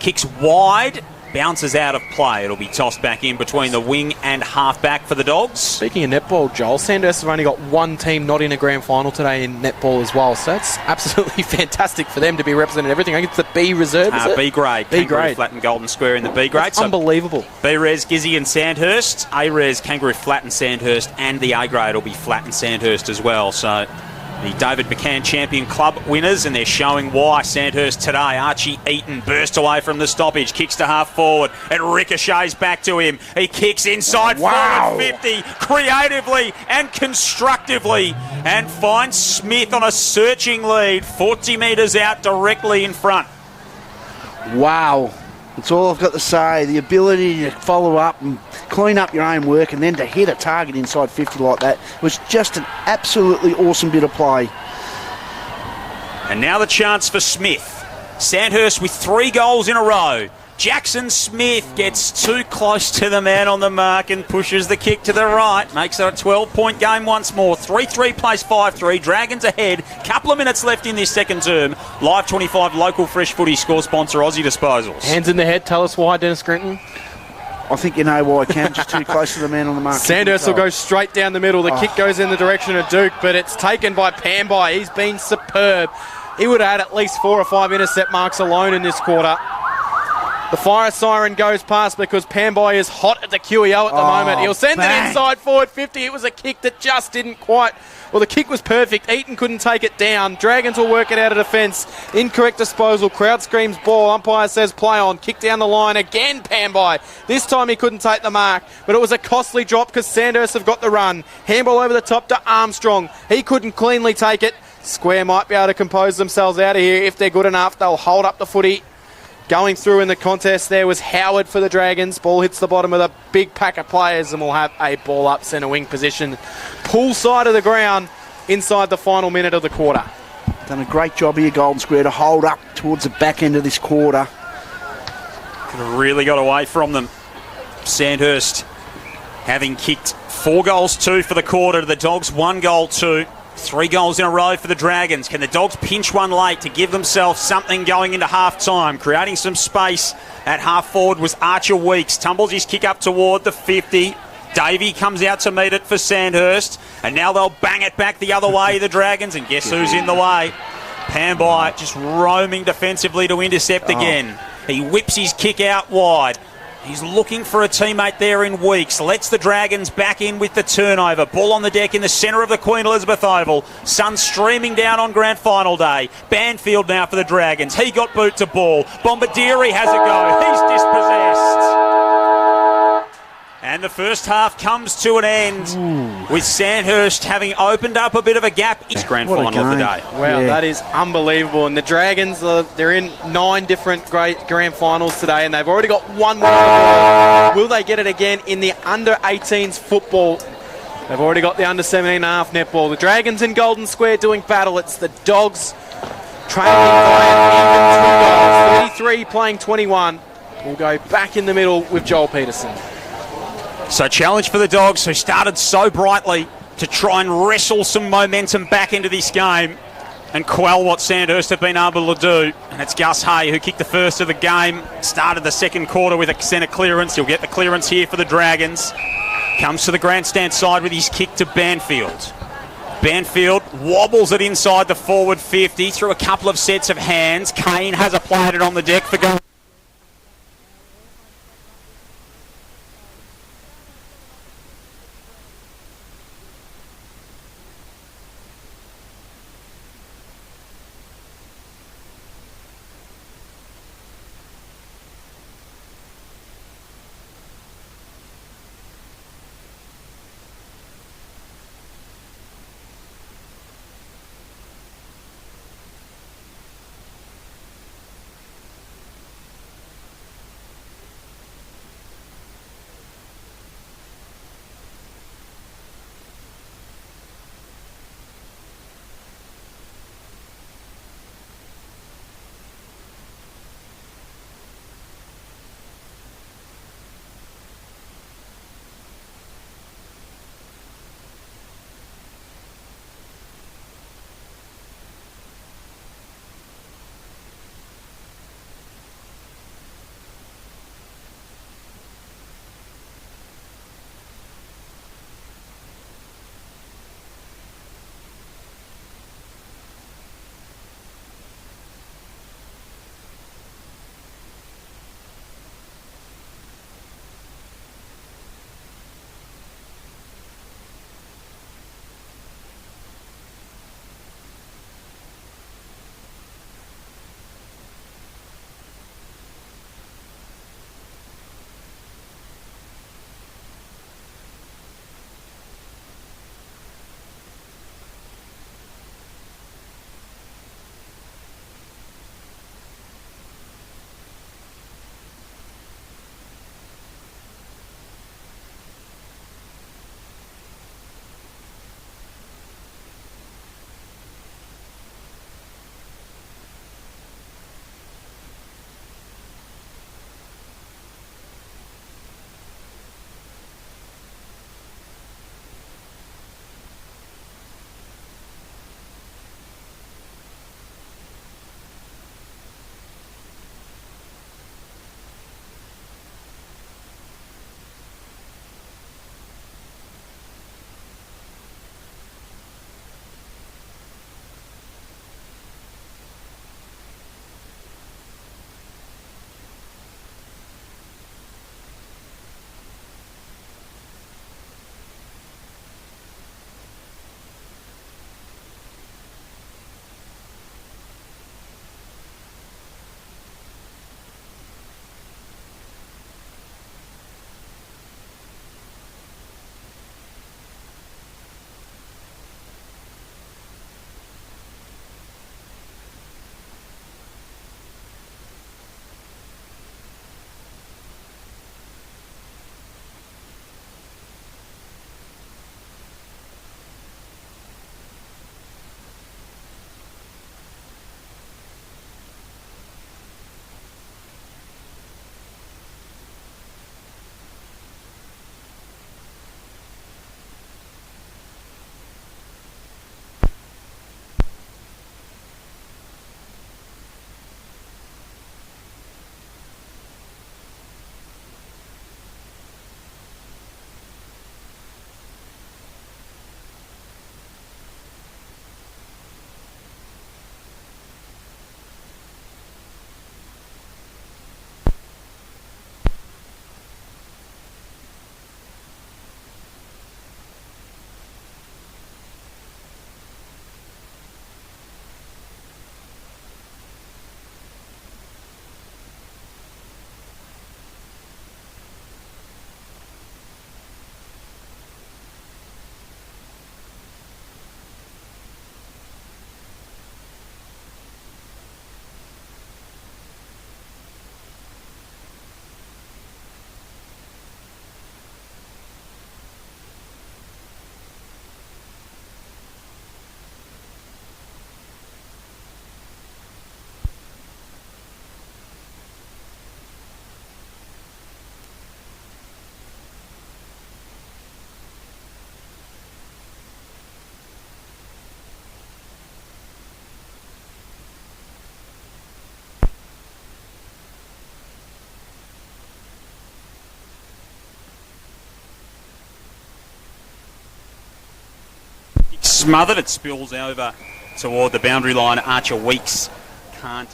Kicks wide, bounces out of play. It'll be tossed back in between the wing and half-back for the Dogs. Speaking of netball, Joel, Sandhurst have only got one team not in a grand final today in netball as well, so it's absolutely fantastic for them to be representing everything. I think it's the B reserve, is it? B grade. B grade. Flat and Golden Square in the B grade. So unbelievable. B-Res, Gizzy and Sandhurst. A-Res, Kangaroo Flat and Sandhurst, and the A grade will be Flat and Sandhurst as well. So the David McCann Champion Club winners, and they're showing why. Sandhurst today. Archie Eaton burst away from the stoppage, kicks to half forward, it ricochets back to him. He kicks inside forward 50, creatively and constructively, and finds Smith on a searching lead, 40 metres out directly in front. Wow. That's all I've got to say. The ability to follow up and clean up your own work and then to hit a target inside 50 like that was just an absolutely awesome bit of play. And now the chance for Smith. Sandhurst with 3 goals in a row. Jackson Smith gets too close to the man on the mark and pushes the kick to the right. Makes it a 12-point game once more. 3-3 plays 5-3. Dragons ahead. Couple of minutes left in this second term. Live 25 local fresh footy score sponsor Aussie Disposals. Hands in the head. Tell us why, Dennis Grinton. I think you know why, Cam. Just too close to the man on the mark. Sandhurst will go straight down the middle. The kick goes in the direction of Duke, but it's taken by Pamby. He's been superb. he would have had at least 4 or 5 intercept marks alone in this quarter. The fire siren goes past because Pambai is hot at the QEO at the moment. He'll send it inside forward 50. It was a kick that just didn't quite... Well, the kick was perfect. Eaton couldn't take it down. Dragons will work it out of defence. Incorrect disposal. Crowd screams ball. Umpire says play on. Kick down the line again, Pambai. This time he couldn't take the mark, but it was a costly drop because Sandhurst have got the run. Handball over the top to Armstrong. He couldn't cleanly take it. Square might be able to compose themselves out of here if they're good enough. They'll hold up the footy. Going through in the contest there was Howard for the Dragons. Ball hits the bottom of the big pack of players and we'll have a ball up centre wing position. Pool side of the ground inside the final minute of the quarter. Done a great job here, Golden Square, to hold up towards the back end of this quarter. Could have really got away from them. Sandhurst having kicked 4 goals, 2 for the quarter. The Dogs 1 goal, 2. 3 goals in a row for the Dragons. Can the Dogs pinch one late to give themselves something going into half-time? Creating some space at half-forward was Archer Weeks. Tumbles his kick up toward the 50. Davey comes out to meet it for Sandhurst. And now they'll bang it back the other way, the Dragons. And guess who's in the way? Pambai just roaming defensively to intercept again. He whips his kick out wide. He's looking for a teammate there in Weeks. Lets the Dragons back in with the turnover. Ball on the deck in the centre of the Queen Elizabeth Oval. Sun streaming down on grand final day. Banfield now for the Dragons. He got boot to ball. Bombardieri has a go. He's dispossessed. And the first half comes to an end with Sandhurst having opened up a bit of a gap. It's grand final of the day. Wow, that is unbelievable. And the Dragons, they're in 9 different great grand finals today and they've already got 1 win. Will they get it again in the under-18s football? They've already got the under-17.5 netball. The Dragons in Golden Square doing battle. It's the Dogs trailing by even 2 goals. 33 playing 21. We'll go back in the middle with Joel Peterson. So challenge for the Dogs, who started so brightly, to try and wrestle some momentum back into this game and quell what Sandhurst have been able to do. And it's Gus Hay who kicked the first of the game, started the second quarter with a centre clearance. He'll get the clearance here for the Dragons. Comes to the grandstand side with his kick to Banfield. Banfield wobbles it inside the forward 50 through a couple of sets of hands. Kane has applied it on the deck for goal. smothered. It spills over toward the boundary line. Archer Weeks can't.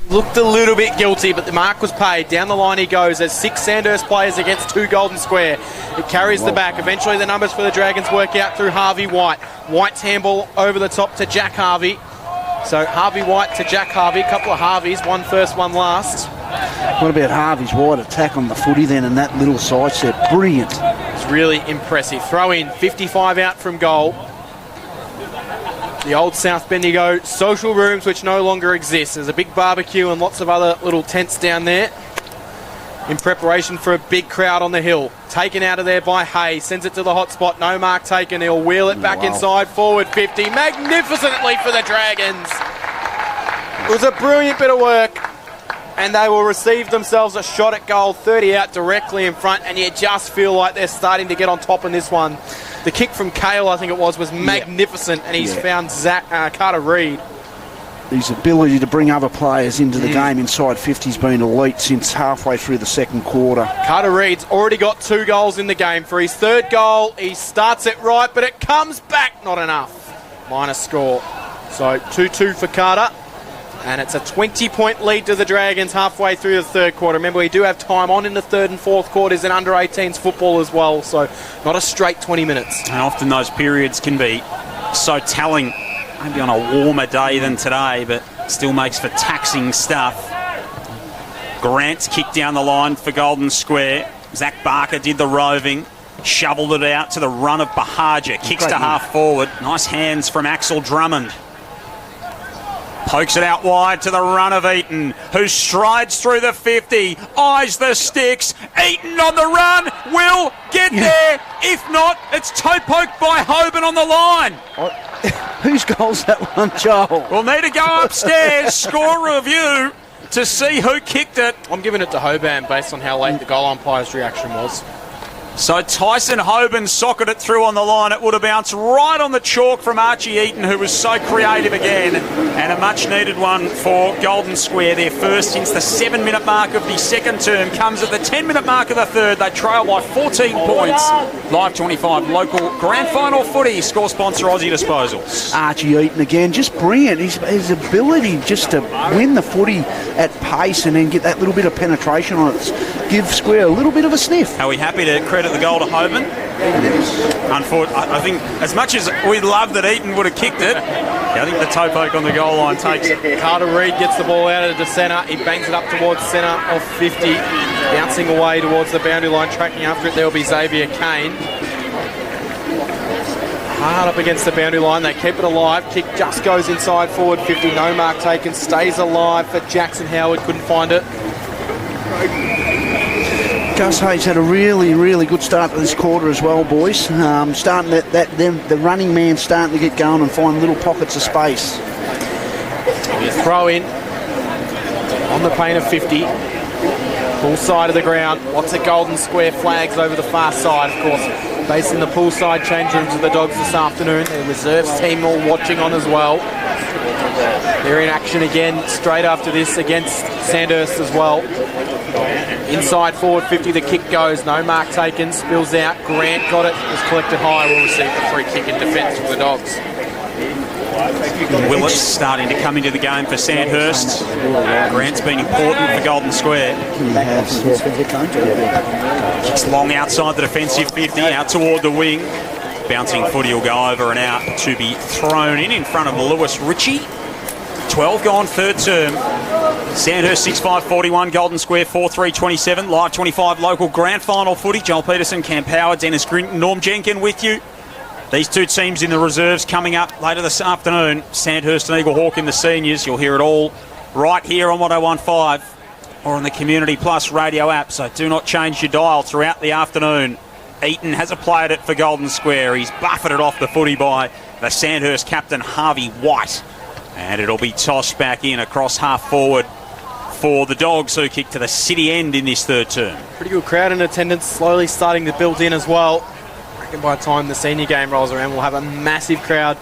Looked a little bit guilty, but the mark was paid. Down the line he goes as 6 Sandhurst players against 2 Golden Square. It carries the back. Eventually the numbers for the Dragons work out through Harvey White. White's handball over the top to Jack Harvey. So Harvey White to Jack Harvey. A couple of Harveys, one first, one last. What about Harvey's wide attack on the footy then and that little side step? Brilliant. It's really impressive. Throw in, 55 out from goal. The old South Bendigo social rooms, which no longer exist. There's a big barbecue and lots of other little tents down there in preparation for a big crowd on the hill. Taken out of there by Hay. Sends it to the hot spot. No mark taken. He'll wheel it back inside. Forward 50. Magnificently for the Dragons. It was a brilliant bit of work. And they will receive themselves a shot at goal. 30 out directly in front. And you just feel like they're starting to get on top in this one. The kick from Cale, I think it was magnificent, and he's found Carter Reid. His ability to bring other players into the game inside 50 has been elite since halfway through the second quarter. Carter Reid's already got 2 goals in the game. For his 3rd goal, he starts it right, but it comes back not enough. Minus score. So 2-2 for Carter. And it's a 20-point lead to the Dragons halfway through the 3rd quarter. Remember, we do have time on in the 3rd and 4th quarters in under-18s football as well, so not a straight 20 minutes. And often those periods can be so telling, maybe on a warmer day than today, but still makes for taxing stuff. Grant's kick down the line for Golden Square. Zach Barker did the roving, shoveled it out to the run of Bahaja. Kicks to half forward. Nice hands from Axel Drummond. Pokes it out wide to the run of Eaton, who strides through the 50, eyes the sticks. Eaton on the run, will get there. If not, it's toe poked by Hoban on the line. Whose goal's that one, Joel? We'll need to go upstairs, score review, to see who kicked it. I'm giving it to Hoban based on how late the goal umpire's reaction was. So Tyson Hoban socketed it through on the line. It would have bounced right on the chalk from Archie Eaton, who was so creative again. And a much-needed one for Golden Square. Their first since the 7-minute mark of the second term comes at the 10-minute mark of the third. They trail by 14 points. Live 25 local grand final footy. Score sponsor Aussie Disposals. Archie Eaton again, just brilliant. His ability just to win the footy at pace and then get that little bit of penetration on it. Give Square a little bit of a sniff. Are we happy to credit the goal to Hoban? Unfortunately, I think as much as we love that Eaton would have kicked it, I think the toe poke on the goal line takes it. Carter Reid gets the ball out of the centre. He bangs it up towards centre of 50, bouncing away towards the boundary line, tracking after it. There will be Xavier Kane. Hard up against the boundary line. They keep it alive. Kick just goes inside forward 50. No mark taken. Stays alive for Jackson Howard. Couldn't find it. Gus Hayes had a really, really good start to this quarter as well, boys. Starting the running man starting to get going and find little pockets of space. Throw in on the paint of 50. Full side of the ground. Lots of Golden Square flags over the far side, of course. Based in the poolside change rooms of the Dogs this afternoon. The reserves team all watching on as well. They're in action again straight after this against Sandhurst as well. Inside forward 50, the kick goes, no mark taken, spills out. Grant got it, was collected high, will receive the free kick in defence for the Dogs. Willis starting to come into the game for Sandhurst. Grant's been important for Golden Square. Kicks long outside the defensive 50, out toward the wing. Bouncing footy will go over and out to be thrown in front of Lewis Ritchie. 12 gone, third term. Sandhurst 6-5-41, Golden Square 4-3-27. Live 25 local grand final footy. Joel Peterson, Cam Power, Dennis Grinton, Norm Jenkin with you. These two teams in the reserves coming up later this afternoon. Sandhurst and Eagle Hawk in the seniors. You'll hear it all right here on 101.5 or on the Community Plus radio app. So do not change your dial throughout the afternoon. Eaton has applied it for Golden Square. He's buffeted off the footy by the Sandhurst captain, Harvey White. And it'll be tossed back in across half forward for the Dogs, who kick to the city end in this third term. Pretty good crowd in attendance, slowly starting to build in as well. I reckon by the time the senior game rolls around, we'll have a massive crowd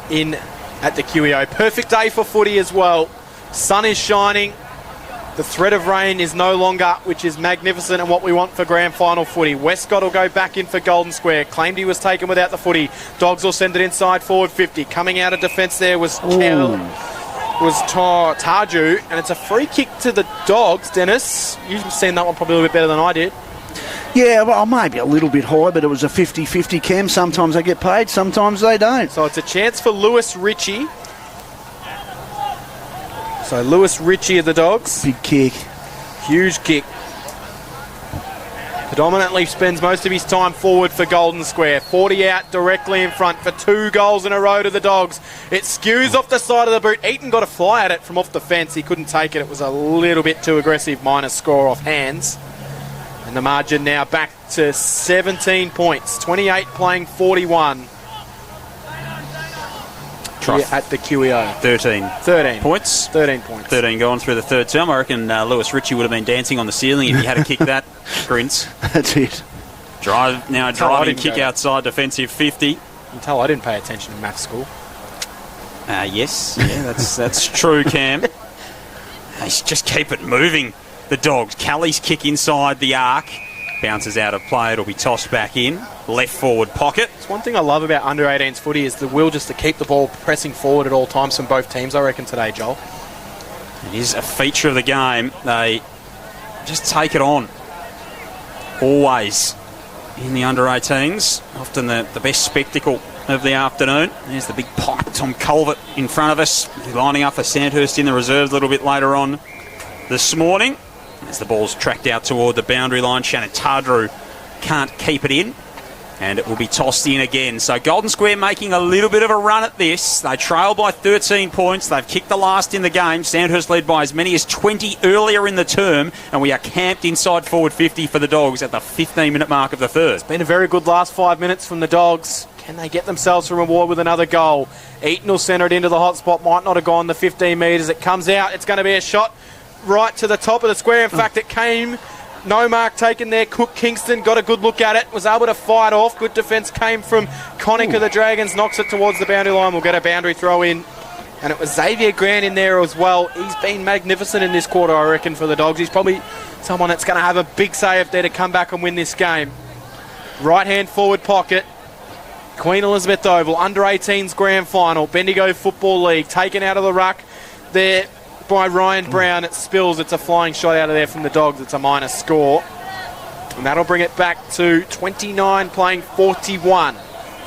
in at the QEO. Perfect day for footy as well. Sun is shining. The threat of rain is no longer, which is magnificent and what we want for grand final footy. Westcott will go back in for Golden Square. Claimed he was taken without the footy. Dogs will send it inside forward 50. Coming out of defence there was Tarju, and it's a free kick to the Dogs. Dennis, you've seen that one probably a little bit better than I did. Yeah, well, maybe a little bit high, but it was a 50-50 Cam. Sometimes they get paid, sometimes they don't. So it's a chance for Lewis Ritchie. So Lewis Ritchie of the Dogs. Big kick. Huge kick. Predominantly spends most of his time forward for Golden Square. 40 out directly in front for 2 goals in a row to the Dogs. It skews off the side of the boot. Eaton got a fly at it from off the fence. He couldn't take it. It was a little bit too aggressive. Minus score off hands. And the margin now back to 17 points. 28 playing 41. At the QEO. 13 points. 13 points. 13 going through the third term. I reckon Lewis Ritchie would have been dancing on the ceiling if he had to kick that. Grins. That's it. Driving kick outside defensive 50. You can tell I didn't pay attention in maths school. Yes. Yeah, that's true, Cam. Just keep it moving, the Dogs. Kelly's kick inside the arc. Bounces out of play. It'll be tossed back in. Left forward pocket. It's one thing I love about under 18s footy is the will just to keep the ball pressing forward at all times from both teams, I reckon, today, Joel. It is a feature of the game. They just take it on. Always in the under 18s. Often the best spectacle of the afternoon. There's the big pipe, Tom Culvert in front of us. Lining up for Sandhurst in the reserves a little bit later on this morning. As the ball's tracked out toward the boundary line, Shannon Tardrew can't keep it in, and it will be tossed in again. So Golden Square making a little bit of a run at this. They trail by 13 points. They've kicked the last in the game. Sandhurst led by as many as 20 earlier in the term, and we are camped inside forward 50 for the Dogs at the 15-minute mark of the third. It's been a very good last 5 minutes from the Dogs. Can they get themselves a reward with another goal? Eaton will centre it into the hot spot. Might not have gone the 15 metres. It comes out. It's going to be a shot right to the top of the square. In fact, it came No mark taken there. Cook Kingston got a good look at it, was able to fight off. Good defence came from Connick of the Dragons, knocks it towards the boundary line. We'll get a boundary throw in. And it was Xavier Grant in there as well. He's been magnificent in this quarter, I reckon, for the Dogs. He's probably someone that's going to have a big save there to come back and win this game. Right-hand forward pocket. Queen Elizabeth Oval, under-18s grand final. Bendigo Football League, taken out of the ruck there by Ryan Brown. It spills. It's a flying shot out of there from the Dogs. It's a minus score. And that'll bring it back to 29 playing 41.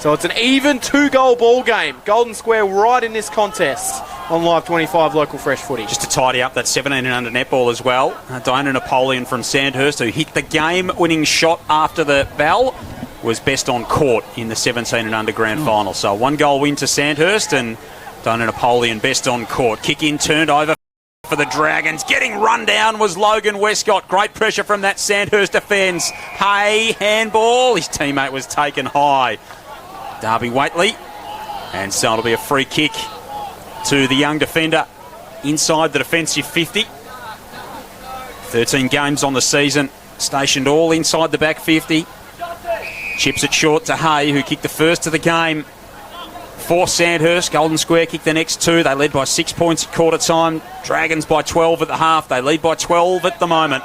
So it's an even 2-goal ball game. Golden Square right in this contest on Live 25 local fresh footy. Just to tidy up that 17 and under netball as well. Diana Napoleon from Sandhurst, who hit the game-winning shot after the bell, was best on court in the 17 and under grand final. So 1-goal win to Sandhurst, and Diana Napoleon best on court. Kick in, turned over for the Dragons. Getting run down was Logan Westcott. Great pressure from that Sandhurst defence. Hay, handball. His teammate was taken high. Darby Waitley, and so it'll be a free kick to the young defender inside the defensive 50. 13 games on the season, stationed all inside the back 50. Chips it short to Hay, who kicked the first of the game for Sandhurst. Golden Square kicked the next 2. They led by 6 points at quarter time. Dragons by 12 at the half. They lead by 12 at the moment.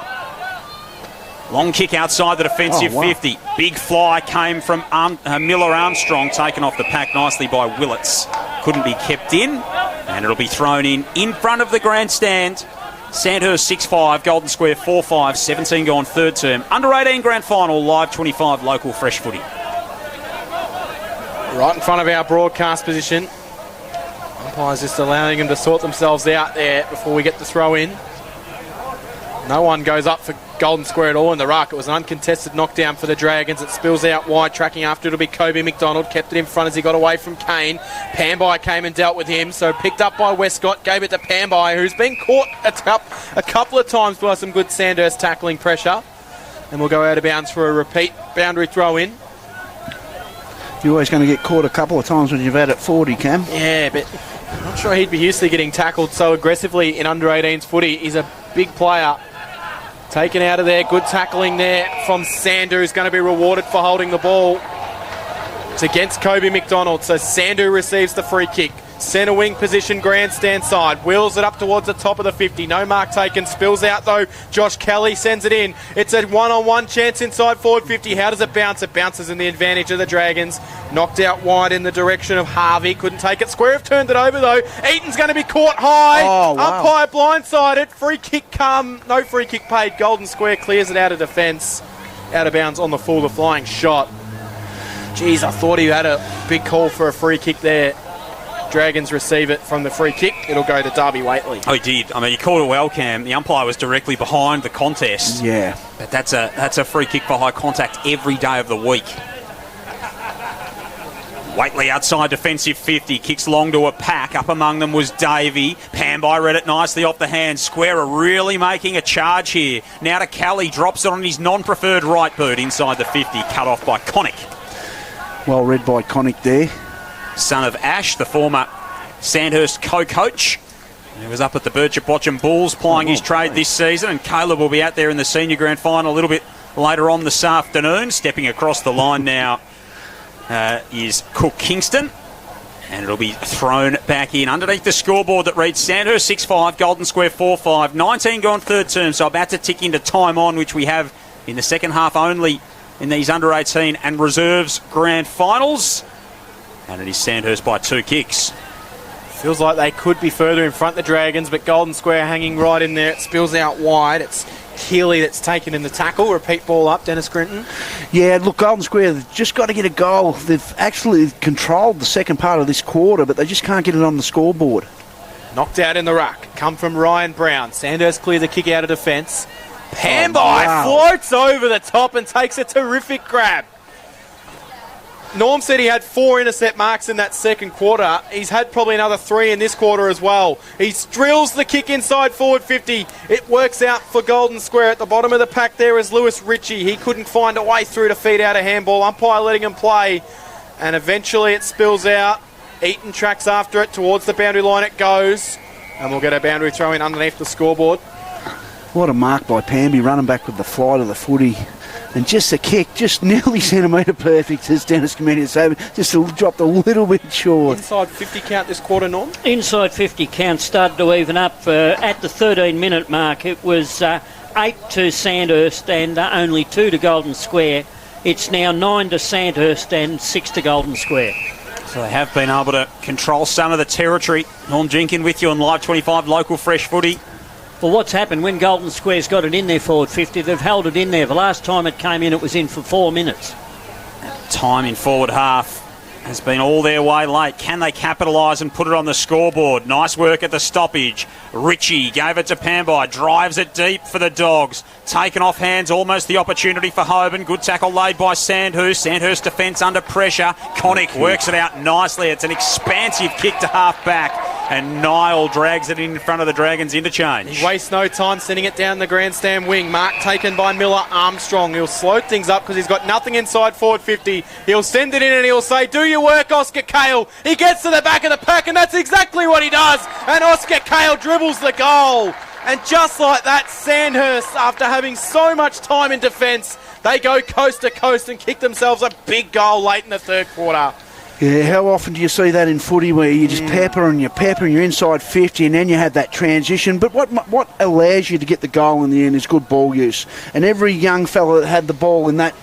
Long kick outside the defensive 50. Big fly came from Miller Armstrong, taken off the pack nicely by Willits. Couldn't be kept in, and it'll be thrown in front of the grandstand. Sandhurst 6-5, Golden Square 4-5, 17 gone third term. Under 18 grand final, Live 25 local fresh footy. Right in front of our broadcast position. Umpires just allowing them to sort themselves out there before we get the throw in. No one goes up for Golden Square at all in the ruck. It was an uncontested knockdown for the Dragons. It spills out wide, tracking after it'll be Kobe McDonald. Kept it in front as he got away from Kane. Pamby came and dealt with him, so picked up by Westcott, gave it to Pamby, who's been caught a couple of times by some good Sandhurst tackling pressure. And we'll go out of bounds for a repeat boundary throw in. You're always going to get caught a couple of times when you've had it 40, Cam. Yeah, but I'm not sure he'd be used to getting tackled so aggressively in under 18s footy. He's a big player. Taken out of there. Good tackling there from Sandu, who's going to be rewarded for holding the ball. It's against Kobe McDonald, so Sandu receives the free kick. Centre wing position, grandstand side. Wheels it up towards the top of the 50. No mark taken. Spills out though. Josh Kelly sends it in. It's a one-on-one chance inside forward 50. How does it bounce? It bounces in the advantage of the Dragons. Knocked out wide in the direction of Harvey. Couldn't take it. Square have turned it over though. Eaton's going to be caught high. Oh, wow. Umpire blindsided. Free kick come. No free kick paid. Golden Square clears it out of defence. Out of bounds on the full. The flying shot. Jeez, I thought he had a big call for a free kick there. Dragons receive it from the free kick. It'll go to Darby Waitley. Oh, he did. I mean, he called it well, Cam. The umpire was directly behind the contest. Yeah. But that's a free kick for high contact every day of the week. Waitley outside defensive 50. Kicks long to a pack. Up among them was Davey. Pamby read it nicely off the hand. Square are really making a charge here. Now to Kelly. Drops it on his non-preferred right boot inside the 50. Cut off by Connick. Well read by Connick there. Son of Ash, the former Sandhurst co-coach. He was up at the Birchip Bochum Bulls plying his trade this season, and Caleb will be out there in the senior grand final a little bit later on this afternoon. Stepping across the line now is Cook Kingston, and it'll be thrown back in underneath the scoreboard that reads Sandhurst 6-5, Golden Square 4-5, 19 gone third term, so about to tick into time on, which we have in the second half only in these under 18 and reserves grand finals. And it is Sandhurst by 2 kicks. Feels like they could be further in front, the Dragons, but Golden Square hanging right in there. It spills out wide. It's Keeley that's taken in the tackle. Repeat ball up, Dennis Grinton. Yeah, look, Golden Square, they've just got to get a goal. They've actually controlled the second part of this quarter, but they just can't get it on the scoreboard. Knocked out in the ruck. Come from Ryan Brown. Sandhurst clear the kick out of defence. Pamby floats over the top and takes a terrific grab. Norm said he had 4 intercept marks in that second quarter. He's had probably another 3 in this quarter as well. He drills the kick inside forward 50. It works out for Golden Square. At the bottom of the pack there is Lewis Ritchie. He couldn't find a way through to feed out a handball. Umpire letting him play. And eventually it spills out. Eaton tracks after it. Towards the boundary line it goes. And we'll get a boundary throw in underneath the scoreboard. What a mark by Pamby, running back with the flight of the footy. And just a kick, just nearly centimetre perfect, as Dennis Comedian said. Just dropped a little bit short. Inside 50 count this quarter, Norm? Inside 50 count started to even up. At the 13-minute mark, it was 8 to Sandhurst and only 2 to Golden Square. It's now 9 to Sandhurst and 6 to Golden Square. So they have been able to control some of the territory. Norm Jenkin with you on Live 25 Local Fresh Footy. Well, what's happened when Golden Square's got it in there forward 50, they've held it in there. The last time it came in, it was in for 4 minutes. Time in forward half has been all their way late. Can they capitalise and put it on the scoreboard? Nice work at the stoppage. Richie gave it to Pamby, drives it deep for the Dogs. Taken off hands, almost the opportunity for Hoban. Good tackle laid by Sandhurst. Sandhurst defence under pressure. Connick works it out nicely. It's an expansive kick to half back. And Niall drags it in front of the Dragons interchange. He wastes no time sending it down the grandstand wing. Mark taken by Miller Armstrong. He'll slow things up because he's got nothing inside forward 50. He'll send it in and he'll say, do your work, Oscar Cale. He gets to the back of the pack and that's exactly what he does. And Oscar Cale dribbles the goal. And just like that, Sandhurst, after having so much time in defence, they go coast to coast and kick themselves a big goal late in the third quarter. Yeah, how often do you see that in footy where you just pepper and you're inside 50 and then you have that transition? But what allows you to get the goal in the end is good ball use. And every young fella that had the ball in that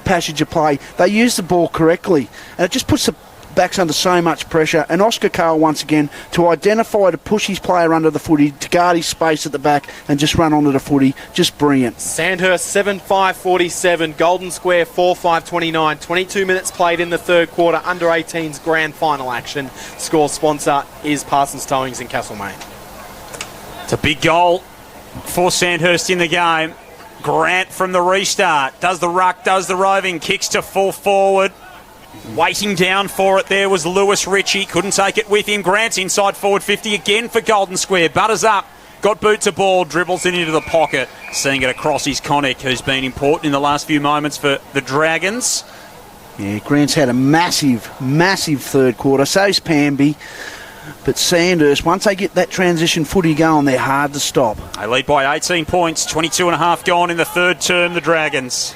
passage of play, they used the ball correctly. And it just puts the backs under so much pressure. And Oscar Cale, once again, to identify, to push his player under the footy, to guard his space at the back and just run onto the footy, just brilliant. Sandhurst 7-5-47, Golden Square 4-5-29. 22 minutes played in the third quarter, under 18s grand final action. Score sponsor is Parsons Towings in Castlemaine. It's a big goal for Sandhurst in the game. Grant from the restart. Does the ruck, does the roving, kicks to full forward. Waiting down for it there was Lewis Ritchie. Couldn't take it with him. Grant's inside forward 50 again for Golden Square. Butters up. Got boot to ball. Dribbles it into the pocket. Seeing it across his Connick, who's been important in the last few moments for the Dragons. Yeah, Grant's had a massive third quarter. So's Pamby. But Sandhurst, once they get that transition footy going, they're hard to stop. They lead by 18 points. 22 and a half gone in the third term, the Dragons.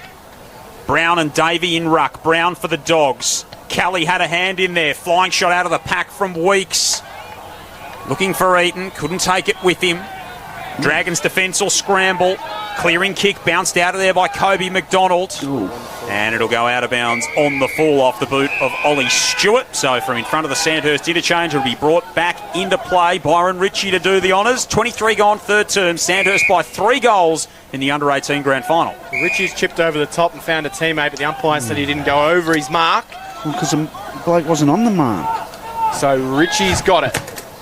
Brown and Davey in ruck. Brown for the Dogs. Kelly had a hand in there. Flying shot out of the pack from Weeks. Looking for Eaton. Couldn't take it with him. Dragons defence will scramble. Clearing kick bounced out of there by Kobe McDonald. Ooh. And it'll go out of bounds on the fall off the boot of Ollie Stewart. So from in front of the Sandhurst interchange, it'll be brought back into play. Byron Ritchie to do the honours. 23 gone third term. Sandhurst by 3 goals in the under-18 grand final. Ritchie's chipped over the top and found a teammate, but the umpire said he didn't go over his mark. Well, because the bloke wasn't on the mark. So Ritchie's got it.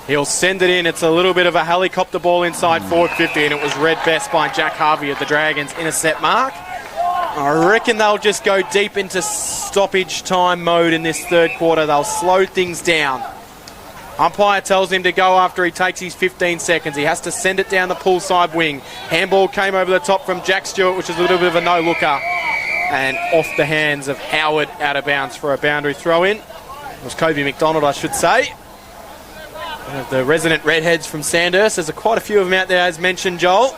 He'll send it in. It's a little bit of a helicopter ball inside forward 50, and it was read best by Jack Harvey of the Dragons in a set mark. I reckon they'll just go deep into stoppage time mode in this third quarter. They'll slow things down. Umpire tells him to go after he takes his 15 seconds. He has to send it down the poolside wing. Handball came over the top from Jack Stewart, which is a little bit of a no-looker. And off the hands of Howard, out of bounds for a boundary throw-in. It was Kobe McDonald, I should say. One of the resident redheads from Sandhurst. There's quite a few of them out there, as mentioned, Joel.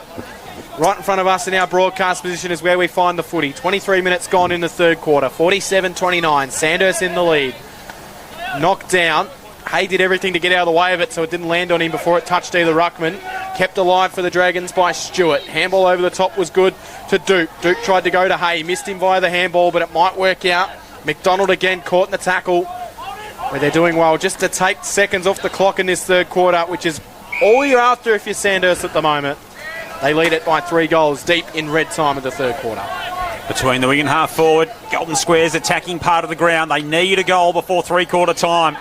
Right in front of us in our broadcast position is where we find the footy. 23 minutes gone in the third quarter. 47-29. Sandhurst in the lead. Knocked down. Hay did everything to get out of the way of it, so it didn't land on him before it touched either ruckman. Kept alive for the Dragons by Stewart. Handball over the top was good to Duke. Duke tried to go to Hay. Missed him via the handball, but it might work out. McDonald again caught in the tackle. Where they're doing well just to take seconds off the clock in this third quarter, which is all you're after if you're Sandhurst at the moment. They lead it by 3 goals deep in red time of the third quarter. Between the wing and half forward, Golden Square's attacking part of the ground. They need a goal before three-quarter time.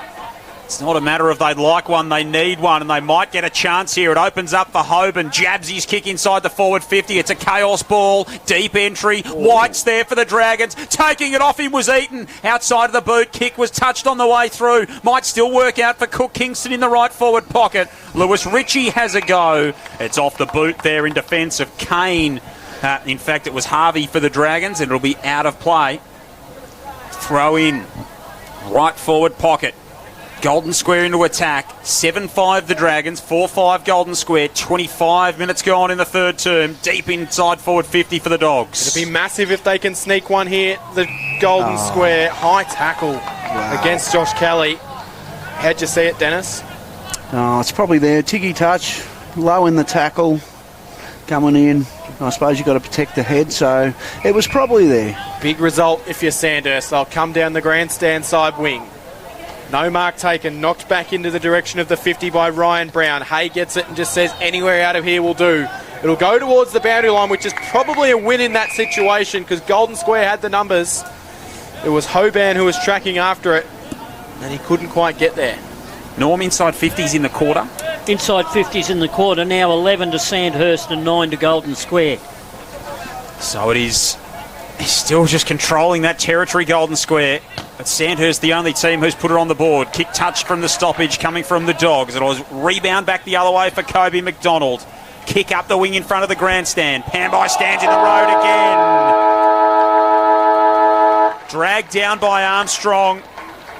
It's not a matter of they'd like one, they need one, and they might get a chance here. It opens up for Hoban. Jabs his kick inside the forward 50. It's a chaos ball. Deep entry. White's there for the Dragons. Taking it off him was Eaton. Outside of the boot. Kick was touched on the way through. Might still work out for Cook Kingston in the right forward pocket. Lewis Ritchie has a go. It's off the boot there in defence of Kane. In fact, it was Harvey for the Dragons, and it'll be out of play. Throw in. Right forward pocket. Golden Square into attack. 7-5 the Dragons, 4-5 Golden Square. 25 minutes gone in the third term. Deep inside forward 50 for the Dogs. It'll be massive if they can sneak one here. The Golden Square high tackle against Josh Kelly. How'd you see it, Dennis? Oh, it's probably there. Tiggy touch, low in the tackle, coming in. I suppose you've got to protect the head, so it was probably there. Big result if you're Sandhurst. They'll come down the grandstand side wing. No mark taken, knocked back into the direction of the 50 by Ryan Brown. Hay gets it and just says anywhere out of here will do. It'll go towards the boundary line, which is probably a win in that situation because Golden Square had the numbers. It was Hoban who was tracking after it, and he couldn't quite get there. Norm, inside 50s in the quarter. Inside 50s in the quarter, now 11 to Sandhurst and 9 to Golden Square. So it is. He's still just controlling that territory, Golden Square. But Sandhurst, the only team who's put it on the board. Kick touch from the stoppage coming from the Dogs. It was rebound back the other way for Kobe McDonald. Kick up the wing in front of the grandstand. Panby stands in the road again. Dragged down by Armstrong.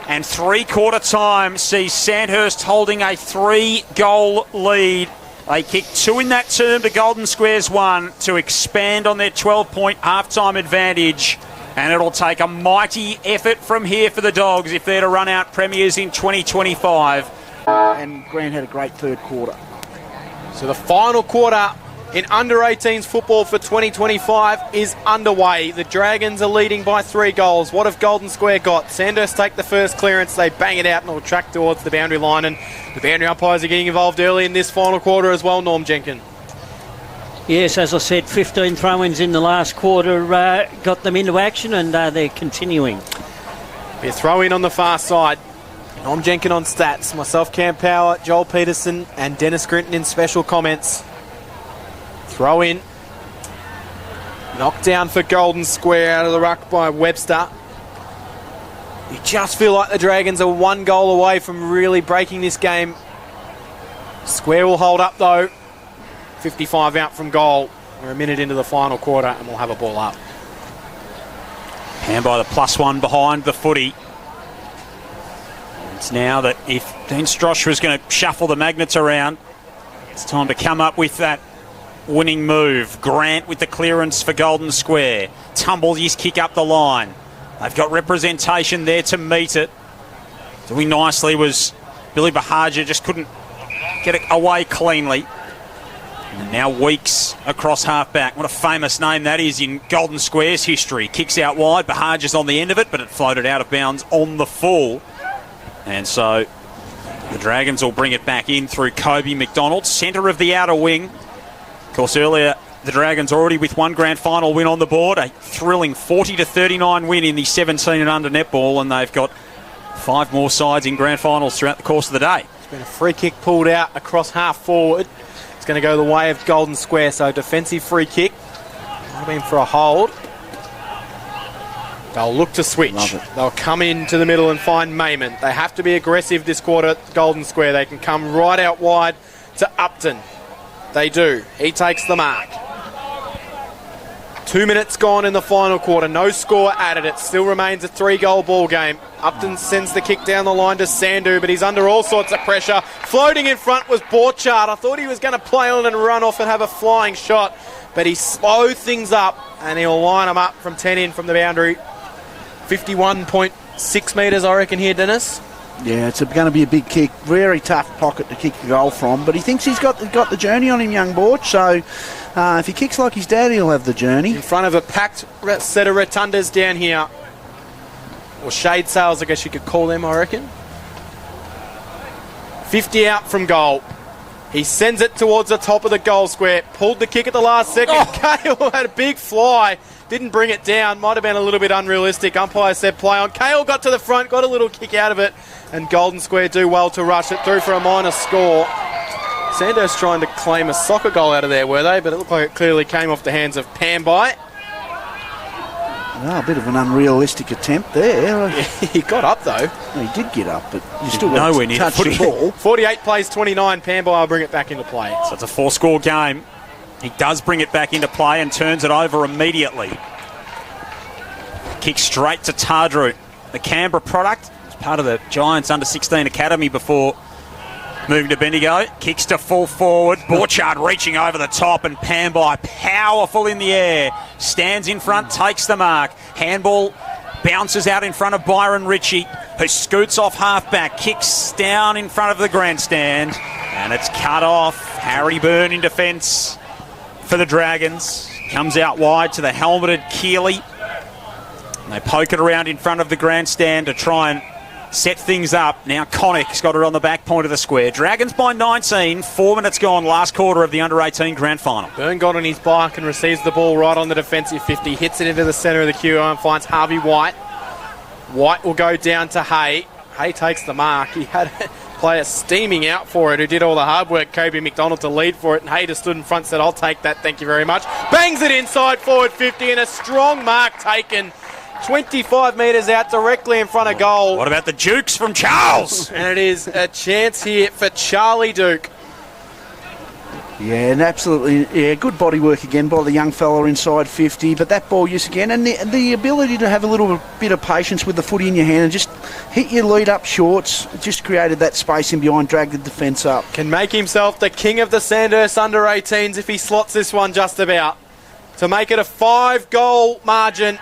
And three-quarter time sees Sandhurst holding a 3-goal lead. They kicked 2 in that term to Golden Square's 1 to expand on their 12-point half-time advantage. And it'll take a mighty effort from here for the Dogs if they're to run out premiers in 2025. And Grant had a great third quarter. So the final quarter in under-18s football for 2025 is underway. The Dragons are leading by 3 goals. What have Golden Square got? Sandhurst take the first clearance. They bang it out and it'll track towards the boundary line. And the boundary umpires are getting involved early in this final quarter as well, Norm Jenkins. Yes, as I said, 15 throw-ins in the last quarter got them into action, and they're continuing. Be a throw-in on the far side. Norm Jenkins on stats. Myself, Cam Power, Joel Peterson and Dennis Grinton in special comments. Throw in. Knocked down for Golden Square out of the ruck by Webster. You just feel like the Dragons are 1 goal away from really breaking this game. Square will hold up though. 55 out from goal. We're a minute into the final quarter and we'll have a ball up. And by the +1 behind the footy. It's now that if Dean Strosh was going to shuffle the magnets around, it's time to come up with that winning move. Grant with the clearance for Golden Square. Tumbles his kick up the line. They've got representation there to meet it. Doing nicely was Billy Bahaja, just couldn't get it away cleanly. And now Weeks across half-back. What a famous name that is in Golden Square's history. Kicks out wide. Bahaja's on the end of it, but it floated out of bounds on the full. And so the Dragons will bring it back in through Kobe McDonald, centre of the outer wing. Of course, earlier the Dragons already with 1 grand final win on the board. A thrilling 40-39 win in the 17 and under netball, and they've got 5 more sides in grand finals throughout the course of the day. There's been a free kick pulled out across half forward. It's going to go the way of Golden Square, so defensive free kick. Might have been for a hold. They'll look to switch. They'll come into the middle and find Mayman. They have to be aggressive this quarter, Golden Square. They can come right out wide to Upton. They do. He takes the mark. 2 minutes gone in the final quarter. No score added. It still remains a 3-goal ball game. Upton sends the kick down the line to Sandhu, but he's under all sorts of pressure. Floating in front was Borchardt. I thought he was going to play on and run off and have a flying shot, but he slowed things up and he'll line them up from 10 in from the boundary. 51.6 metres, I reckon, here, Dennis. Yeah, it's going to be a big kick. Very tough pocket to kick the goal from, but he thinks he's got the journey on him, young Borch, so if he kicks like his dad, he'll have the journey. In front of a packed set of rotundas down here, or shade sails, I guess you could call them, I reckon. 50 out from goal. He sends it towards the top of the goal square, pulled the kick at the last second. Kale had a big fly. Didn't bring it down. Might have been a little bit unrealistic. Umpire said play on. Kale got to the front, got a little kick out of it, and Golden Square do well to rush it through for a minor score. Sandhurst trying to claim a soccer goal out of there, were they? But it looked like it clearly came off the hands of Panby. Oh, a bit of an unrealistic attempt there. Yeah, he got up, though. He did get up, but you still got nowhere to near touch the ball. 48 plays 29. Panby will bring it back into play. So it's a 4-score game. He does bring it back into play and turns it over immediately. Kick straight to Tardru. The Canberra product is part of the Giants under-16 academy before moving to Bendigo. Kicks to full forward. Borchard reaching over the top, and Pambai powerful in the air. Stands in front, takes the mark. Handball bounces out in front of Byron Ritchie, who scoots off halfback, kicks down in front of the grandstand, and it's cut off. Harry Byrne in defence for the Dragons. Comes out wide to the helmeted Keeley. And they poke it around in front of the grandstand to try and set things up. Now Connick's got it on the back point of the square. Dragons by 19, 4 minutes gone, last quarter of the under-18 grand final. Byrne got on his bike and receives the ball right on the defensive 50, hits it into the centre of the QO and finds Harvey White. White will go down to Hay. Hay takes the mark. He had a player steaming out for it who did all the hard work, Kobe McDonald, to lead for it, and Hay just stood in front and said, I'll take that, thank you very much. Bangs it inside forward 50, and a strong mark taken 25 metres out directly in front of goal. What about the Dukes from Charles? And it is a chance here for Charlie Duke. Yeah, and absolutely, good body work again by the young fella inside 50, but that ball use again, and the ability to have a little bit of patience with the footy in your hand and just hit your lead up shorts, just created that space in behind, dragged the defence up. Can make himself the king of the Sandhurst under-18s if he slots this one just about. To make it a 5-goal margin,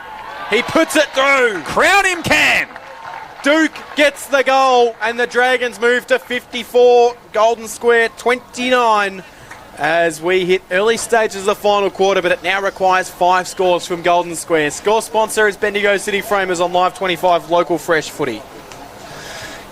he puts it through. Crown him, Cam. Duke gets the goal, and the Dragons move to 54, Golden Square 29. As we hit early stages of the final quarter, but it now requires 5 scores from Golden Square. Score sponsor is Bendigo City Framers on Live 25 local fresh footy.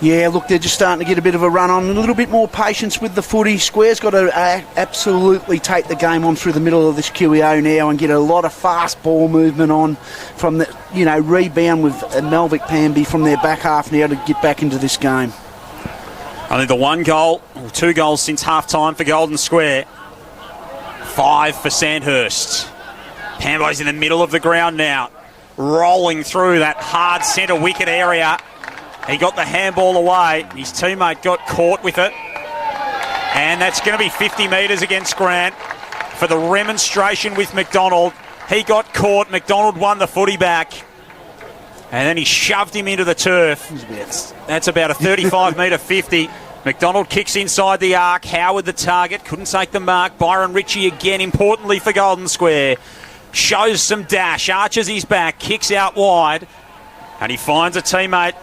Yeah, look, they're just starting to get a bit of a run on, a little bit more patience with the footy. Square's got to absolutely take the game on through the middle of this QEO now and get a lot of fast ball movement on from the, rebound with Melvick Pamby from their back half now to get back into this game. I think the 1 goal, or 2 goals since half-time for Golden Square. 5 for Sandhurst. Pambo's in the middle of the ground now, rolling through that hard centre wicket area. He got the handball away. His teammate got caught with it. And that's going to be 50 metres against Grant for the remonstration with McDonald. He got caught. McDonald won the footy back. And then he shoved him into the turf. That's about a 35-metre 50. McDonald kicks inside the arc. Howard the target. Couldn't take the mark. Byron Ritchie again, importantly for Golden Square. Shows some dash. Arches his back. Kicks out wide. And he finds a teammate.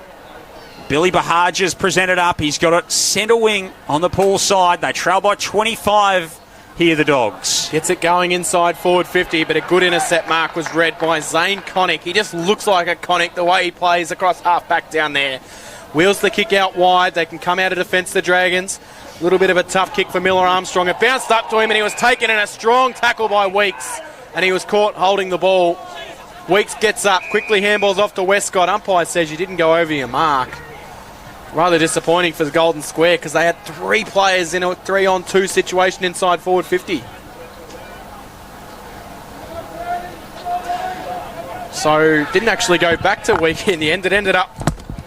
Billy Bahaja's presented up. He's got it centre wing on the pool side. They trail by 25 here, the Dogs. Gets it going inside forward 50, but a good intercept mark was read by Zane Connick. He just looks like a Connick the way he plays across half-back down there. Wheels the kick out wide. They can come out of defence, the Dragons. A little bit of a tough kick for Miller Armstrong. It bounced up to him and he was taken in a strong tackle by Weeks, and he was caught holding the ball. Weeks gets up, quickly handballs off to Westcott. Umpire says you didn't go over your mark. Rather disappointing for the Golden Square because they had 3 players in a 3-on-2 situation inside forward 50. So didn't actually go back to Weeks in the end. It ended up,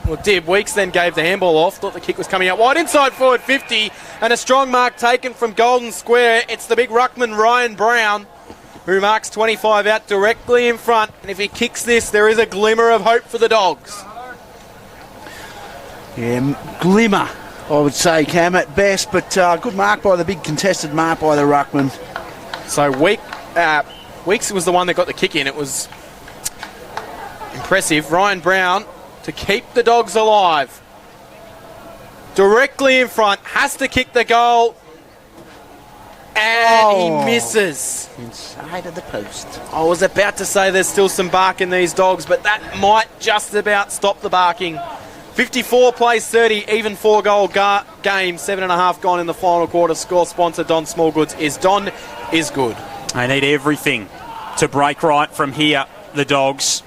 well, did. Weeks then gave the handball off. Thought the kick was coming out wide inside forward 50, and a strong mark taken from Golden Square. It's the big ruckman Ryan Brown who marks 25 out directly in front. And if he kicks this, there is a glimmer of hope for the Dogs. Yeah, glimmer, I would say, Cam, at best, but good mark by the big contested mark by the ruckman. So Weeks was the one that got the kick in. It was impressive. Ryan Brown to keep the Dogs alive. Directly in front, has to kick the goal, and he misses. Inside of the post. I was about to say there's still some bark in these Dogs, but that might just about stop the barking. 54 plays 30, even 4-goal game, 7.5 gone in the final quarter. Score sponsor Don Smallgoods is Don is good. They need everything to break right from here, the Dogs.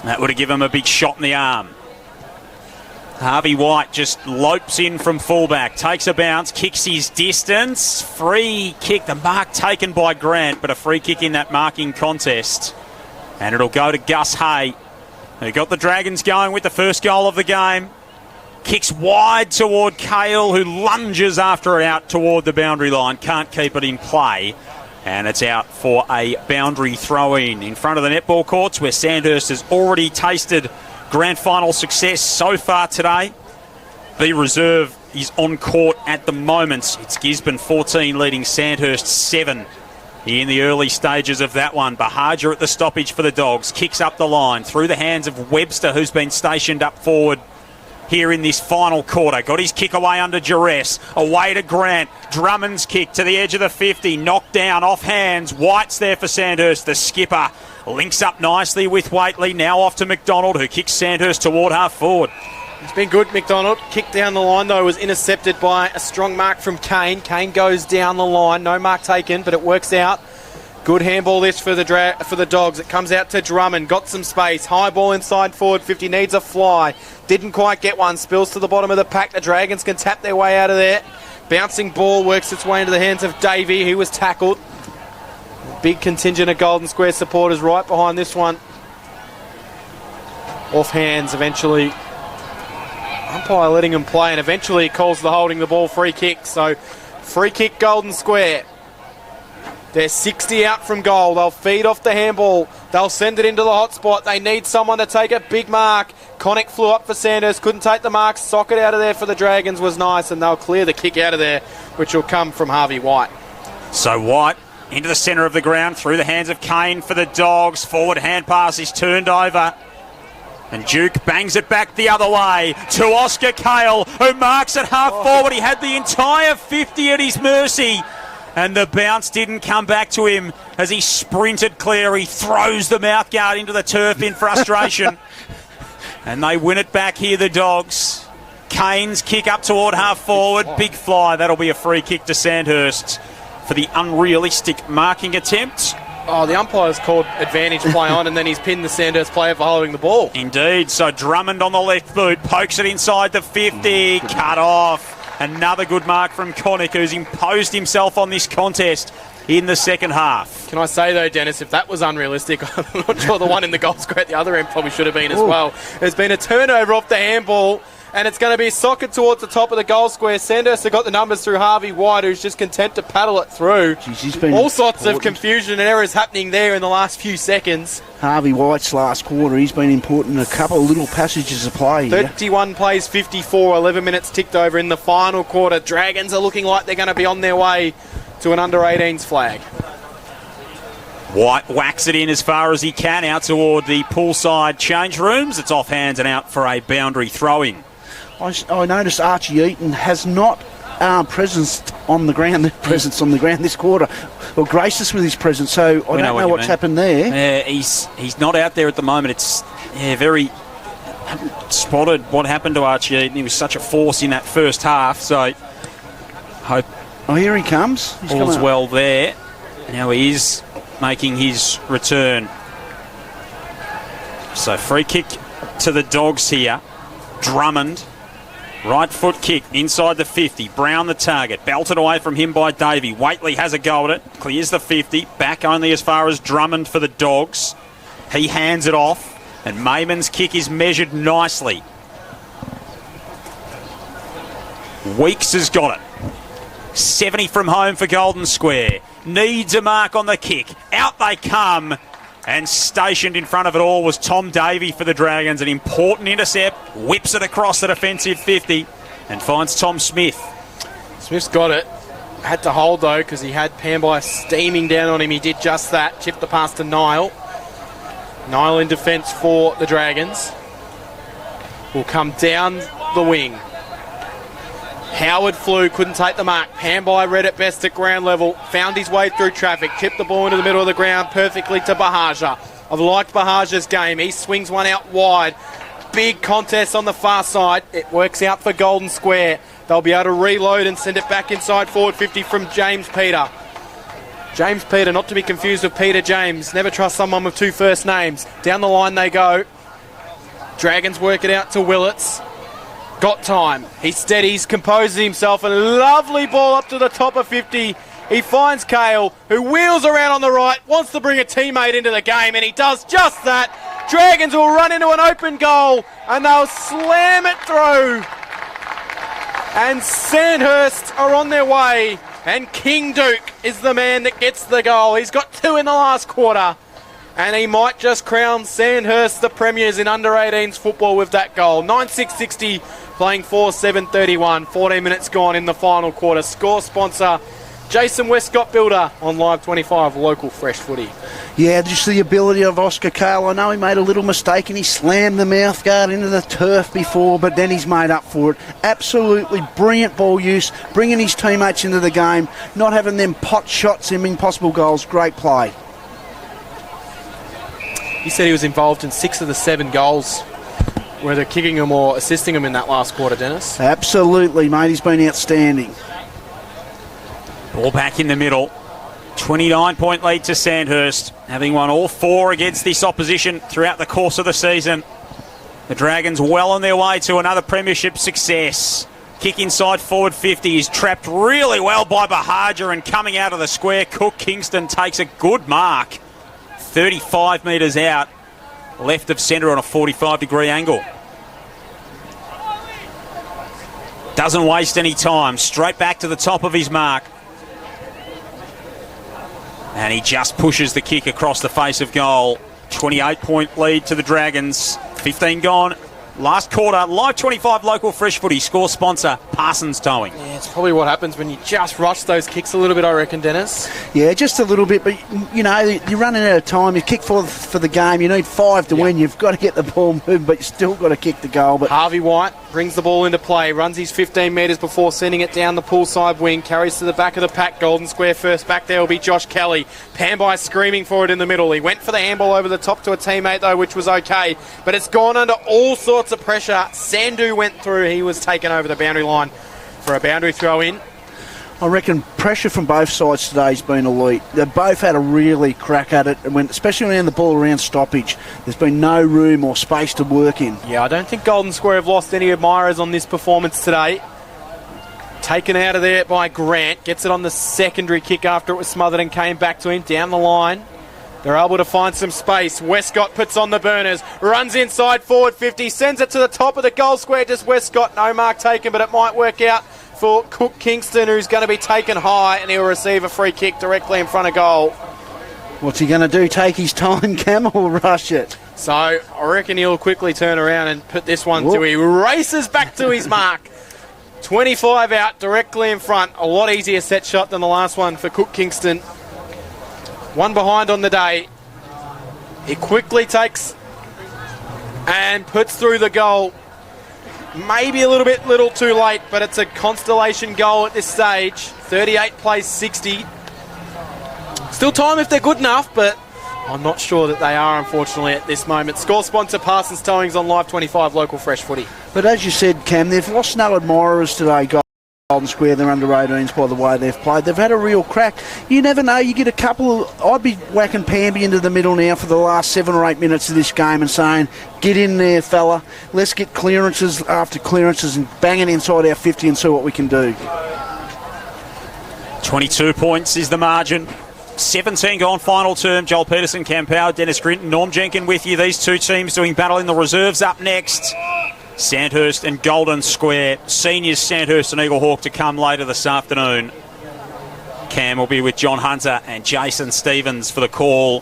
That would have given them a big shot in the arm. Harvey White just lopes in from fullback, takes a bounce, kicks his distance. Free kick, the mark taken by Grant, but a free kick in that marking contest. And it'll go to Gus Hay. They got the Dragons going with the first goal of the game. Kicks wide toward Cale, who lunges after it out toward the boundary line. Can't keep it in play. And it's out for a boundary throw-in front of the netball courts, where Sandhurst has already tasted grand final success so far today. B Reserve is on court at the moment. It's Gisborne 14 leading Sandhurst 7 in the early stages of that one. Bahaja at the stoppage for the Dogs. Kicks up the line through the hands of Webster, who's been stationed up forward here in this final quarter. Got his kick away under duress. Away to Grant. Drummond's kick to the edge of the 50. Knocked down off hands. White's there for Sandhurst. The skipper links up nicely with Waitley. Now off to McDonald, who kicks Sandhurst toward half forward. It's been good, McDonald. Kick down the line, though, was intercepted by a strong mark from Kane. Kane goes down the line. No mark taken, but it works out. Good handball this for the Dogs. It comes out to Drummond. Got some space. High ball inside forward 50. Needs a fly. Didn't quite get one. Spills to the bottom of the pack. The Dragons can tap their way out of there. Bouncing ball works its way into the hands of Davey, who was tackled. Big contingent of Golden Square supporters right behind this one. Off hands eventually. Umpire letting him play, and eventually he calls the holding the ball free kick. So free kick Golden Square. They're 60 out from goal. They'll feed off the handball. They'll send it into the hot spot. They need someone to take a big mark. Connick flew up for Sandhurst, couldn't take the mark. Socket out of there for the Dragons was nice, and they'll clear the kick out of there, which will come from Harvey White. So White into the centre of the ground, through the hands of Kane for the Dogs. Forward hand pass is turned over. And Duke bangs it back the other way to Oscar Cale, who marks at half forward. He had the entire 50 at his mercy, and the bounce didn't come back to him as he sprinted clear. He throws the mouthguard into the turf in frustration. And they win it back here, the Dogs. Kane's kick up toward half forward. Big fly. That'll be a free kick to Sandhurst for the unrealistic marking attempt. Oh, the umpire's called advantage play on, and then he's pinned the Sandhurst player for holding the ball. Indeed. So Drummond on the left boot, pokes it inside the 50, cut off. Another good mark from Connick, who's imposed himself on this contest in the second half. Can I say, though, Dennis, if that was unrealistic, I'm not sure the one in the goal square at the other end probably should have been as well. There's been a turnover off the handball, and it's going to be socket towards the top of the goal square. Sandhurst have got the numbers through Harvey White, who's just content to paddle it through. Jeez, he's been all sorts important. of confusion and errors happening there in the last few seconds. Harvey White's last quarter, he's been important in a couple of little passages of play here. 31 plays 54, 11 minutes ticked over in the final quarter. Dragons are looking like they're going to be on their way to an under-18s flag. White whacks it in as far as he can out toward the poolside change rooms. It's off hands and out for a boundary throw-in. I noticed Archie Eaton has not presence on the ground this quarter, or graced us with his presence, so I don't know what's happened there. He's not out there at the moment. It's haven't spotted what happened to Archie Eaton. He was such a force in that first half, so hope here he comes. He's all's well there. Now he is making his return. So free kick to the Dogs here. Drummond. Right foot kick inside the 50. Brown the target. Belted away from him by Davey. Waitley has a go at it. Clears the 50. Back only as far as Drummond for the Dogs. He hands it off. And Mayman's kick is measured nicely. Weeks has got it. 70 from home for Golden Square. Needs a mark on the kick. Out they come. And stationed in front of it all was Tom Davey for the Dragons. An important intercept. Whips it across the defensive 50 and finds Tom Smith. Smith's got it. Had to hold, though, because he had Pamby steaming down on him. He did just that. Chipped the pass to Niall. Niall in defence for the Dragons. Will come down the wing. Howard flew, couldn't take the mark. Pamby read it best at ground level. Found his way through traffic. Chipped the ball into the middle of the ground perfectly to Bahaja. I've liked Bahaja's game. He swings one out wide. Big contest on the far side. It works out for Golden Square. They'll be able to reload and send it back inside forward 50 from James Peter. James Peter, not to be confused with Peter James. Never trust someone with two first names. Down the line they go. Dragons work it out to Willits. Got time. He steadies, composes himself. A lovely ball up to the top of 50. He finds Cale, who wheels around on the right, wants to bring a teammate into the game, and he does just that. Dragons will run into an open goal, and they'll slam it through. And Sandhurst are on their way, and King Duke is the man that gets the goal. He's got two in the last quarter. And he might just crown Sandhurst the premiers in under-18s football with that goal. 9-6-60, playing 4-7-31. 14 minutes gone in the final quarter. Score sponsor, Jason Westcott Builder on Live 25, local fresh footy. Yeah, just the ability of Oscar Cale. I know he made a little mistake and he slammed the mouthguard into the turf before, but then he's made up for it. Absolutely brilliant ball use, bringing his teammates into the game, not having them pot shots and impossible goals. Great play. He said he was involved in 6 of the 7 goals, whether kicking them or assisting them in that last quarter, Dennis. Absolutely, mate. He's been outstanding. Ball back in the middle. 29-point lead to Sandhurst, having won all 4 against this opposition throughout the course of the season. The Dragons well on their way to another premiership success. Kick inside forward 50 is trapped really well by Bahaja, and coming out of the square, Cook Kingston takes a good mark. 35 metres out, left of centre on a 45-degree angle. Doesn't waste any time, straight back to the top of his mark. And he just pushes the kick across the face of goal. 28-point lead to the Dragons. 15 gone. Last quarter, Live 25 local fresh footy. Score sponsor, Parsons Towing. Yeah, it's probably what happens when you just rush those kicks a little bit, I reckon, Dennis. Yeah, just a little bit, but, you know, you're running out of time. You kick for the game. You need 5 to win. You've got to get the ball moving, but you still got to kick the goal. But Harvey White brings the ball into play, runs his 15 metres before sending it down the poolside wing, carries to the back of the pack. Golden square first. Back there will be Josh Kelly. Panby screaming for it in the middle. He went for the handball over the top to a teammate, though, which was okay, but it's gone under all sorts of pressure. Sandhu went through. He was taken over the boundary line for a boundary throw in. I reckon pressure from both sides today has been elite. They've both had a really crack at it, and especially when the ball around stoppage, there's been no room or space to work in. Yeah, I don't think Golden Square have lost any admirers on this performance today. Taken out of there by Grant. Gets it on the secondary kick after it was smothered and came back to him down the line. They're able to find some space. Westcott puts on the burners. Runs inside forward 50. Sends it to the top of the goal square. Just Westcott. No mark taken, but it might work out for Cook Kingston, who's going to be taken high, and he'll receive a free kick directly in front of goal. What's he going to do? Take his time, Cam, or rush it? So I reckon he'll quickly turn around and put this one to. He races back to his mark. 25 out, directly in front. A lot easier set shot than the last one for Cook Kingston. One behind on the day. He quickly takes and puts through the goal. Maybe a little too late, but it's a constellation goal at this stage. 38 plays 60. Still time if they're good enough, but I'm not sure that they are, unfortunately, at this moment. Score sponsor, Parsons Towings on Live 25, local fresh footy. But as you said, Cam, they've lost no admirers today, Golden Square. They're under 18s by the way they've played. They've had a real crack. You never know. You get a couple of... I'd be whacking Pamby into the middle now for the last 7 or 8 minutes of this game and saying, get in there, fella. Let's get clearances after clearances and bang it inside our 50 and see what we can do. 22 points is the margin. 17 gone final term. Joel Peterson, Cam Power, Dennis Grinton, Norm Jenkin with you. These two teams doing battle in the reserves up next. Sandhurst and Golden Square. Seniors Sandhurst and Eagle Hawk to come later this afternoon. Cam will be with John Hunter and Jason Stevens for the call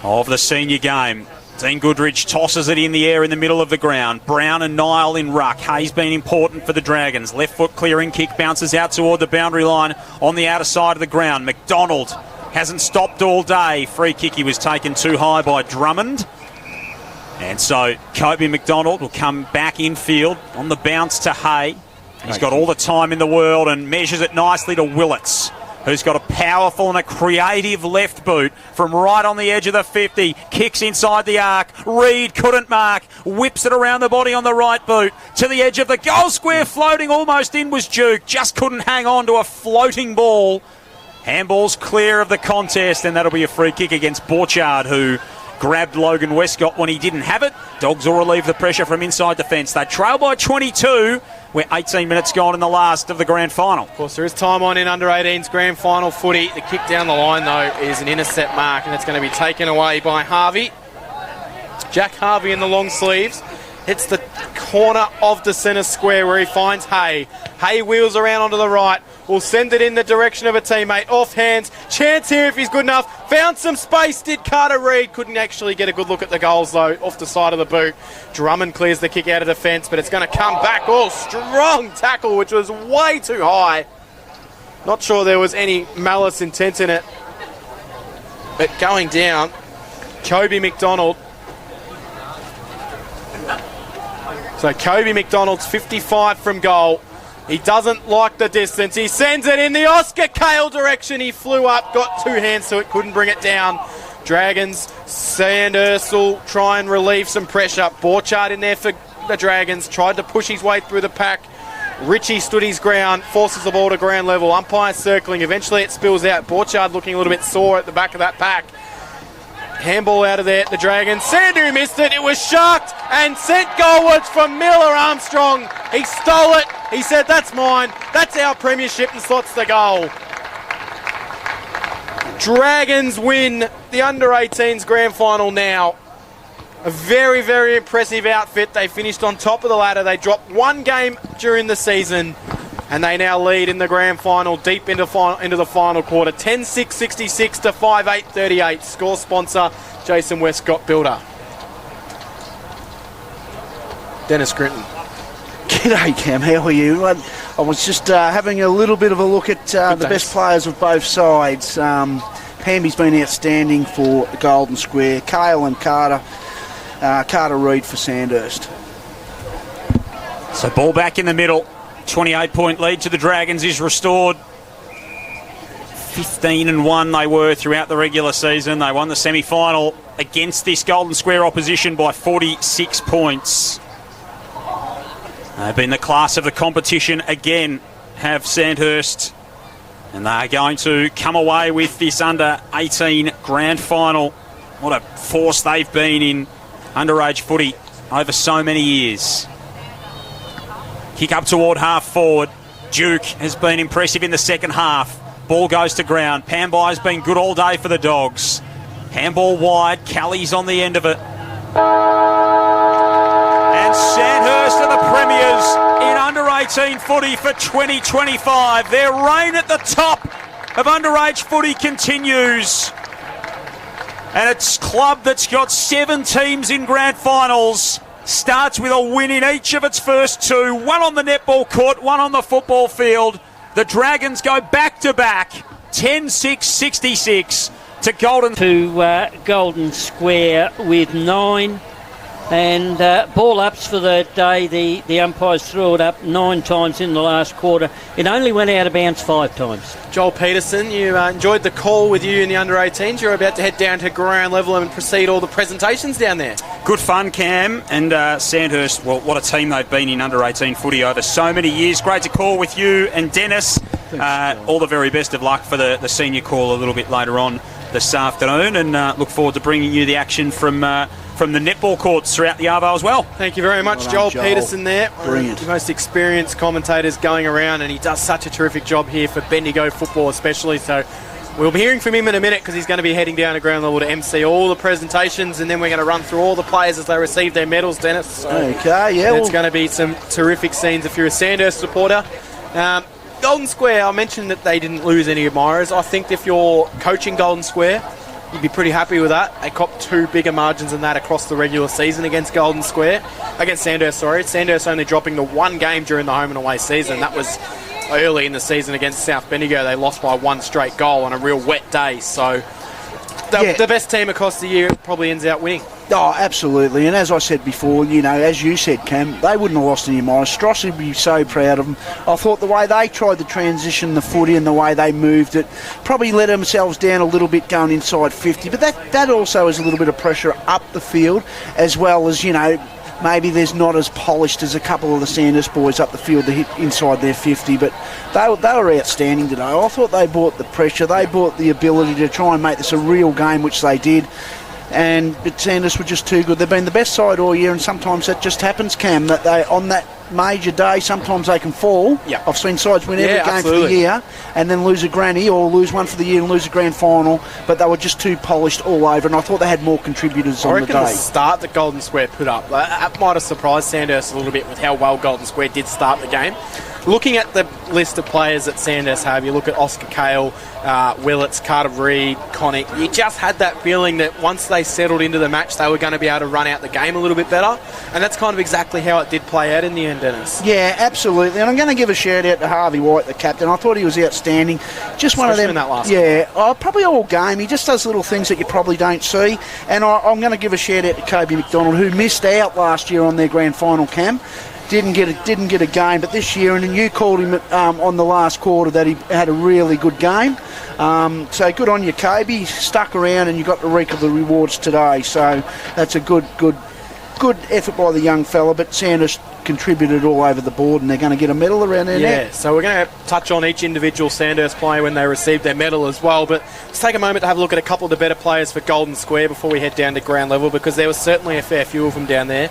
of the senior game. Dean Goodridge tosses it in the air in the middle of the ground. Brown and Nile in ruck. Hayes been important for the Dragons. Left foot clearing kick bounces out toward the boundary line on the outer side of the ground. McDonald hasn't stopped all day. Free kick, he was taken too high by Drummond. And so Kobe McDonald will come back infield on the bounce to Hay. He's got all the time in the world and measures it nicely to Willits, who's got a powerful and a creative left boot from right on the edge of the 50. Kicks inside the arc. Reed couldn't mark. Whips it around the body on the right boot to the edge of the goal square. Floating almost in was Duke. Just couldn't hang on to a floating ball. Handball's clear of the contest, and that'll be a free kick against Borchard, who grabbed Logan Westcott when he didn't have it. Dogs will relieve the pressure from inside the fence. They trail by 22. We're 18 minutes gone in the last of the grand final. Of course, there is time on in under 18's grand final footy. The kick down the line, though, is an intercept mark, and it's going to be taken away by Harvey. Jack Harvey in the long sleeves. Hits the corner of the centre square where he finds Hay. Hay wheels around onto the right. will send it in the direction of a teammate. Off hands. Chance here if he's good enough. Found some space, did Carter Reid. Couldn't actually get a good look at the goals, though, off the side of the boot. Drummond clears the kick out of defence, but it's going to come back. Oh, strong tackle, which was way too high. Not sure there was any malice intent in it. But going down, Kobe McDonald. So Kobe McDonald's 55 from goal. He doesn't like the distance. He sends it in the Oscar Kale direction. He flew up, got two hands so it couldn't bring it down. Dragons, Sandhurst will try and relieve some pressure. Borchard in there for the Dragons. Tried to push his way through the pack. Richie stood his ground, forces the ball to ground level. Umpire circling. Eventually it spills out. Borchard looking a little bit sore at the back of that pack. Handball out of there, the Dragons. Sandu missed it. It was sharked and sent goalwards from Miller Armstrong. He stole it. He said, that's mine. That's our premiership, and slots the goal. Dragons win the under-18s grand final now. A very, very impressive outfit. They finished on top of the ladder. They dropped one game during the season, and they now lead in the grand final deep into the final quarter. 10-6-66 to 5-8-38. Score sponsor, Jason Westcott Builder. Dennis Grinton. G'day, Cam. How are you? I was just having a little bit of a look at the best players of both sides. Pamby's been outstanding for Golden Square. Kale and Carter. Carter Reid for Sandhurst. So ball back in the middle. 28-point lead to the Dragons is restored. 15-1 they were throughout the regular season. They won the semi-final against this Golden Square opposition by 46 points. They've been the class of the competition again, have Sandhurst. And they're going to come away with this under-18 grand final. What a force they've been in underage footy over so many years. Kick up toward half forward. Duke has been impressive in the second half. Ball goes to ground. Pambai's been good all day for the Dogs. Handball wide. Kelly's on the end of it. And Sandhurst are the premiers in under-18 footy for 2025. Their reign at the top of underage footy continues. And it's a club that's got 7 teams in grand finals. Starts with a win in each of its first 2. One on the netball court, one on the football field. The Dragons go back-to-back. 10-6-66 to Golden Square with 9. And ball ups for the day. The umpires threw it up 9 times in the last quarter. It only went out of bounds 5 times. Joel Peterson, you enjoyed the call with you in the under-18s. You're about to head down to ground level and proceed all the presentations down there. Good fun, Cam. And Sandhurst, well, what a team they've been in under-18 footy over so many years. Great to call with you and Dennis. All the very best of luck for the senior call a little bit later on this afternoon. And look forward to bringing you the action from the netball courts throughout the Arvo as well. Thank you very much, Joel Peterson there. Brilliant. The most experienced commentators going around, and he does such a terrific job here for Bendigo football especially. So we'll be hearing from him in a minute because he's going to be heading down to ground level to MC all the presentations, and then we're going to run through all the players as they receive their medals, Dennis. So okay, yeah. It's going to be some terrific scenes if you're a Sandhurst supporter. Golden Square, I mentioned that they didn't lose any admirers. I think if you're coaching Golden Square, you'd be pretty happy with that. They copped 2 bigger margins than that across the regular season against Sandhurst, sorry. Sandhurst only dropping the 1 game during the home and away season. That was early in the season against South Bendigo. They lost by 1 straight goal on a real wet day. So the best team across the year probably ends out winning. Oh, absolutely. And as I said before, as you said, Cam, they wouldn't have lost any more. Strossi would be so proud of them. I thought the way they tried to transition the footy and the way they moved it probably let themselves down a little bit going inside 50. But that also is a little bit of pressure up the field, as well as, maybe there's not as polished as a couple of the Sandhurst boys up the field that hit inside their 50, but they were outstanding today. I thought they brought the pressure, they brought the ability to try and make this a real game, which they did. But Sandhurst were just too good. They've been the best side all year, and sometimes that just happens, Cam, that they on that major day, sometimes they can fall. Yep. I've seen sides win every game absolutely. for the year and then lose a granny, or lose one for the year and lose a grand final, but they were just too polished all over, and I thought they had more contributors on the I reckon day. the start that Golden Square put up, that might have surprised Sandhurst a little bit with how well Golden Square did start the game. Looking at the list of players that Sandhurst have, you look at Oscar Cale, Willits, Carter Reid, Connick, you just had that feeling that once they settled into the match, they were going to be able to run out the game a little bit better, and that's kind of exactly how it did play out in the end, Dennis. Yeah, absolutely. And I'm going to give a shout out to Harvey White, the captain. I thought he was outstanding. Just one of them. In that last probably all game. He just does little things that you probably don't see. And I'm going to give a shout out to Kobe McDonald, who missed out last year on their grand final, Cam. Didn't get a game, but this year, and you called him on the last quarter that he had a really good game. So good on you, Kobe. He stuck around, and you got to reap of the rewards today. So that's a good effort by the young fella. But Sanders contributed all over the board, and they're going to get a medal around their neck. Yeah, so we're going to touch on each individual Sandhurst player when they receive their medal as well, but let's take a moment to have a look at a couple of the better players for Golden Square before we head down to ground level, because there was certainly a fair few of them down there.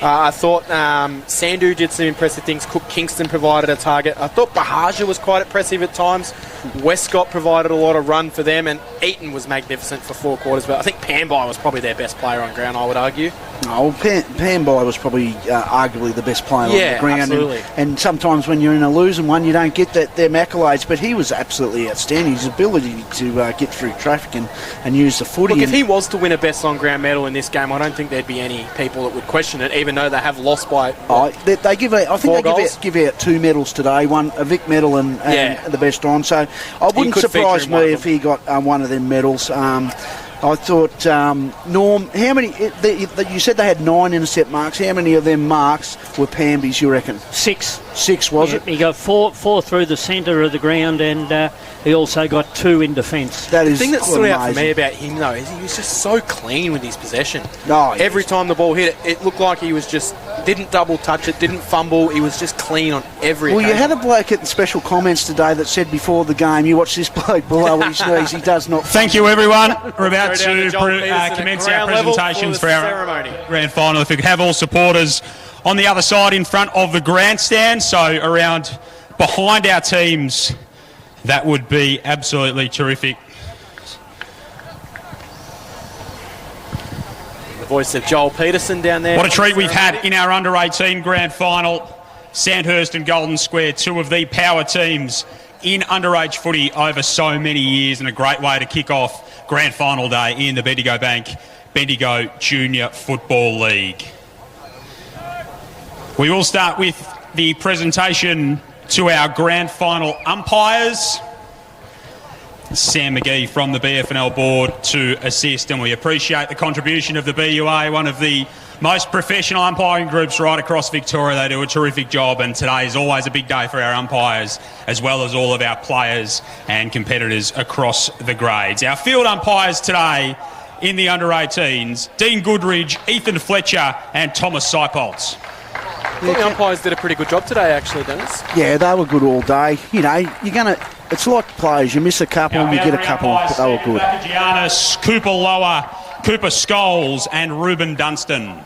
I thought Sandhu did some impressive things. Cook Kingston provided a target. I thought Bahaja was quite impressive at times. Westcott provided a lot of run for them, and Eaton was magnificent for 4 quarters, but I think Pambai was probably their best player on ground, I would argue. Oh, Pambai was probably arguably the best player on the ground. Absolutely. And sometimes when you're in a losing one, you don't get them accolades, but he was absolutely outstanding. His ability to get through traffic and use the footy. Look, if he was to win a best on ground medal in this game, I don't think there'd be any people that would question it, even though they have lost by they give out 2 medals today, one a Vic medal and the best on. So I wouldn't surprise me if he got one of them medals. I thought, Norm, how many, you said they had 9 intercept marks. How many of them marks were Pambies, you reckon? 6. 6, was it? He got four through the centre of the ground, and he also got 2 in defence. That is the thing that stood out for amazing. me about him, though, is he was just so clean with his possession. No, Every time the ball hit it, it looked like he was just, didn't double touch it, didn't fumble. He was just clean on every occasion. You had a bloke at the special comments today that said before the game, you watch this bloke below his knees, he does not... Thank you, everyone. We're about to Commence commence our presentations for our grand final. If we could have all supporters on the other side in front of the grandstand, so around behind our teams, that would be absolutely terrific. The voice of Joel Peterson down there. What a treat we've had in our under-18 grand final. Sandhurst and Golden Square, 2 of the power teams in underage footy over so many years, and a great way to kick off grand final day in the Bendigo Bank Bendigo Junior Football League. We will start with the presentation to our grand final umpires. Sam McGee from the BFNL board to assist, and we appreciate the contribution of the BUA, one of the most professional umpiring groups right across Victoria. They do a terrific job, and today is always a big day for our umpires, as well as all of our players and competitors across the grades. Our field umpires today in the under-18s, Dean Goodridge, Ethan Fletcher and Thomas Seipoldts. I thought the umpires did a pretty good job today, actually, Dennis. Yeah, they were good all day. You know, it's like players, you miss a couple and you get a couple, but they were good. Giannis, Cooper Lower, Cooper Scholes and Ruben Dunstan.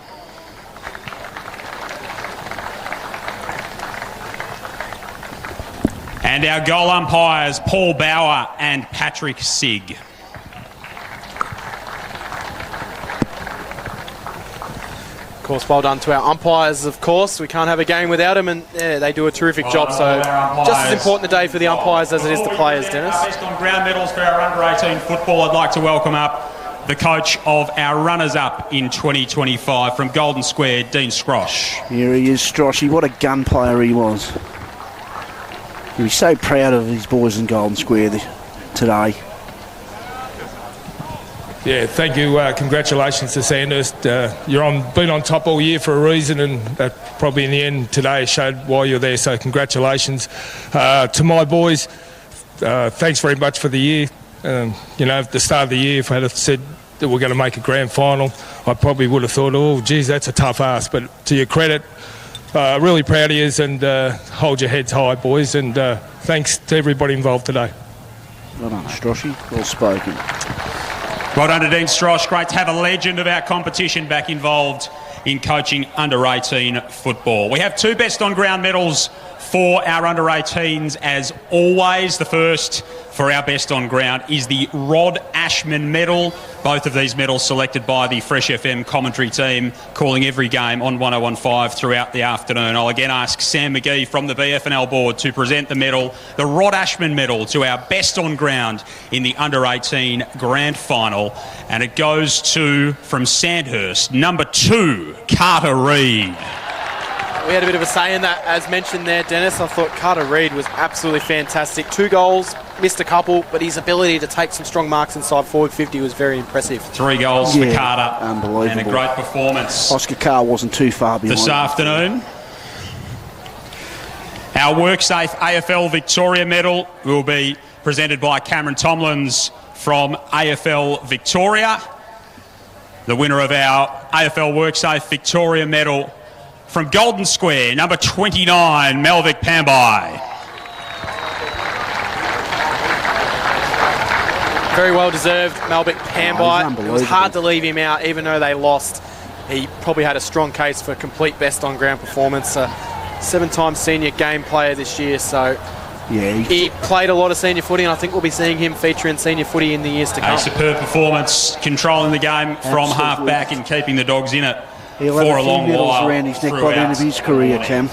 And our goal umpires, Paul Bauer and Patrick Sigg. Of course, well done to our umpires, of course. We can't have a game without them, and they do a terrific job. So just as important a day for the umpires as it is the players, Dennis. Based on ground medals for our under-18 football, I'd like to welcome up the coach of our runners-up in 2025 from Golden Square, Dean Scrosh. Here he is, Stroshy. What a gun player he was. He was so proud of his boys in Golden Square today. Yeah, thank you. Congratulations to Sandhurst. Been on top all year for a reason, and that probably in the end today showed why you're there. So congratulations to my boys. Thanks very much for the year. At the start of the year, if I had said that we're going to make a grand final, I probably would have thought, oh, geez, that's a tough ask. But to your credit, really proud of you, and hold your heads high, boys. And thanks to everybody involved today. Well done, Stroshy. Well spoken. Well done to Dean Strosh. Great to have a legend of our competition back involved in coaching under-18 football. We have 2 best on-ground medals for our under-18s as always. The first for our best on ground is the Rod Ashman medal. Both of these medals selected by the Fresh FM commentary team, calling every game on 1015 throughout the afternoon. I'll again ask Sam McGee from the BFNL board to present the medal, the Rod Ashman medal, to our best on ground in the under-18 grand final. And it goes to, from Sandhurst, number 2, Carter Reid. We had a bit of a say in that, as mentioned there, Dennis. I thought Carter Reid was absolutely fantastic. 2 goals, missed a couple, but his ability to take some strong marks inside forward 50 was very impressive. 3 goals for Carter. Unbelievable. And a great performance. Oscar Carr wasn't too far behind. This afternoon. Our WorkSafe AFL Victoria medal will be presented by Cameron Tomlins from AFL Victoria. The winner of our AFL WorkSafe Victoria medal from Golden Square, number 29, Melvick Pambai. Very well deserved, Melvick Pambai. It was hard to leave him out, even though they lost. He probably had a strong case for a complete best on ground performance. 7-time senior game player this year, so yeah, he played a lot of senior footy, and I think we'll be seeing him feature in senior footy in the years to come. A superb performance, controlling the game from half back and keeping the Dogs in it. He'll for have a long while around his neck by the end of his career, Cam.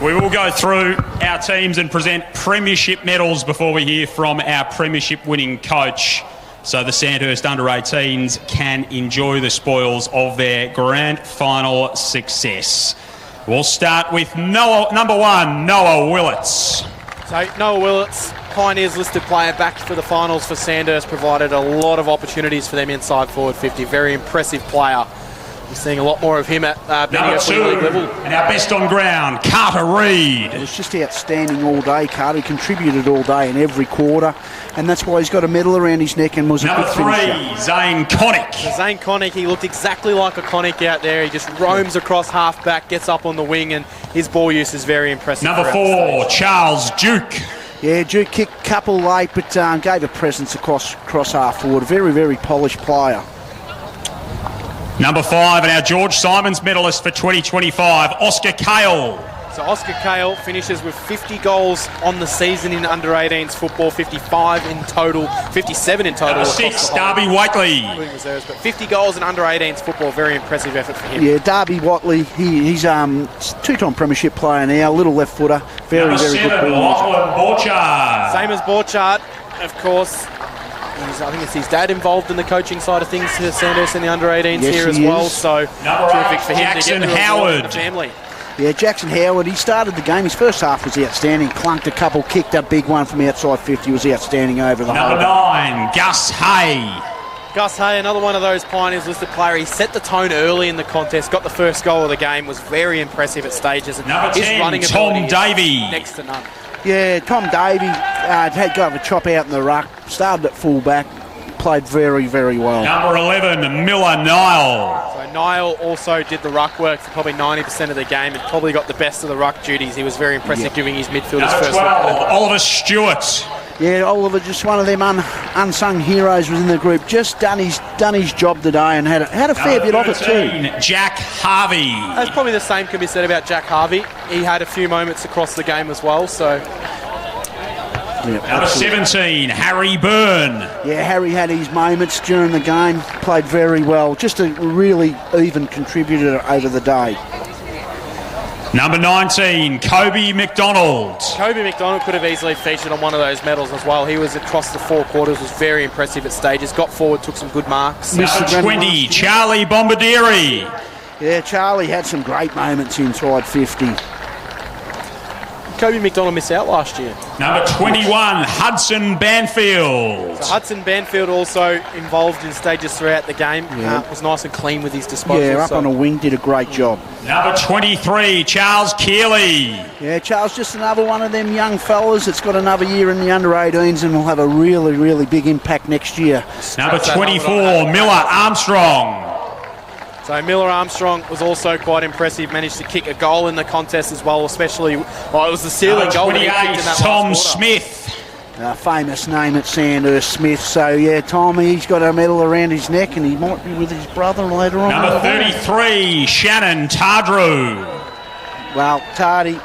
We will go through our teams and present premiership medals before we hear from our premiership winning coach, so the Sandhurst under-18s can enjoy the spoils of their grand final success. We'll start with number 1, Noah Willits. So Noah Willits, Pioneers listed player, back for the finals for Sandhurst, provided a lot of opportunities for them inside forward 50. Very impressive player. We're seeing a lot more of him at number 2, level. And our best on ground, Carter Reid. It was just outstanding all day, Carter. He contributed all day in every quarter, and that's why he's got a medal around his neck and was number a good 3, finisher. Zane Connick. Zane Connick, he looked exactly like a Connick out there. He just roams across half back, gets up on the wing, and his ball use is very impressive. Number 4, Charles Duke. Yeah, Duke kicked a couple late, but gave a presence across half forward. Very, very polished player. Number 5, and our George Simons medalist for 2025, Oscar Cale. So Oscar Cale finishes with 50 goals on the season in under-18s football, 55 in total, 57 in total. Number 6, Darby Whiteley. Reserves, but 50 goals in under-18s football, very impressive effort for him. Yeah, Darby Whiteley, he's 2-time premiership player now, little left footer, very, number very 7, good ball. Lachlan Borchard. Same as Borchard, of course. I think it's his dad involved in the coaching side of things to Sandhurst in the under-18s here as well. So terrific for him Jackson to get Howard. in the family. Yeah, Jackson Howard, he started the game. His first half was outstanding. Clunked a couple, kicked a big one from outside 50. Was outstanding over the number whole. 9, Gus Hay. Gus Hay, another one of those Pioneers listed player. He set the tone early in the contest, got the first goal of the game, was very impressive at stages. Number his 10, running Tom Davey. Next to none. Yeah, Tom Davey had got a chop out in the ruck. Started at full back. Played very, very well. Number 11, Miller Nile. So Nile also did the ruck work for probably 90% of the game and probably got the best of the ruck duties. He was very impressive giving his midfielders Number first 12, Oliver Stewart. Yeah, Oliver, just one of them unsung heroes within the group. Just done his job today and had a fair bit of it too. Jack Harvey. That's probably the same can be said about Jack Harvey. He had a few moments across the game as well, so... Yeah, number 17, Harry Byrne. Yeah, Harry had his moments during the game, played very well. Just a really even contributor over the day. Number 19, Kobe McDonald. Kobe McDonald could have easily featured on one of those medals as well. He was across the 4 quarters, was very impressive at stages, got forward, took some good marks. Number 20, Charlie Bombardieri. Yeah, Charlie had some great moments inside 50. Kobe McDonald missed out last year. Number 21, Hudson Banfield. So Hudson Banfield also involved in stages throughout the game. Was nice and clean with his disposal. Yeah, up on a wing, did a great job. Number 23, Charles Keeley. Yeah, Charles, just another one of them young fellas that's got another year in the under-18s and will have a really, really big impact next year. Number 24, Miller Armstrong. So Miller Armstrong was also quite impressive, managed to kick a goal in the contest as well, especially, it was the ceiling goal. 28, Tom Smith. famous name at Sandhurst, Smith. So, yeah, Tommy, he's got a medal around his neck and he might be with his brother later on. Number 33, Shannon Tardrew. Well, Tardy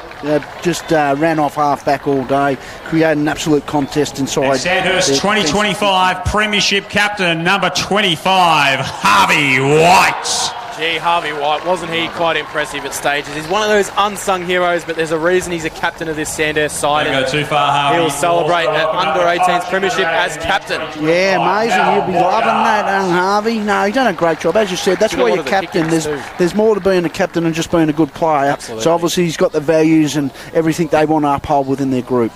just ran off half-back all day, created an absolute contest inside. And Sandhurst 2025 Premiership Captain, number 25, Harvey White. Gee, Harvey White, wasn't he quite impressive at stages? He's one of those unsung heroes, but there's a reason he's a captain of this Sandhurst side. Don't go too far, Harvey. He'll celebrate at under-18s Premiership as captain. Yeah, amazing. You'll be loving that, Harvey. No, he's done a great job. As you said, that's why you're captain. There's more to being a captain than just being a good player. Absolutely. So obviously he's got the values and everything they want to uphold within their group.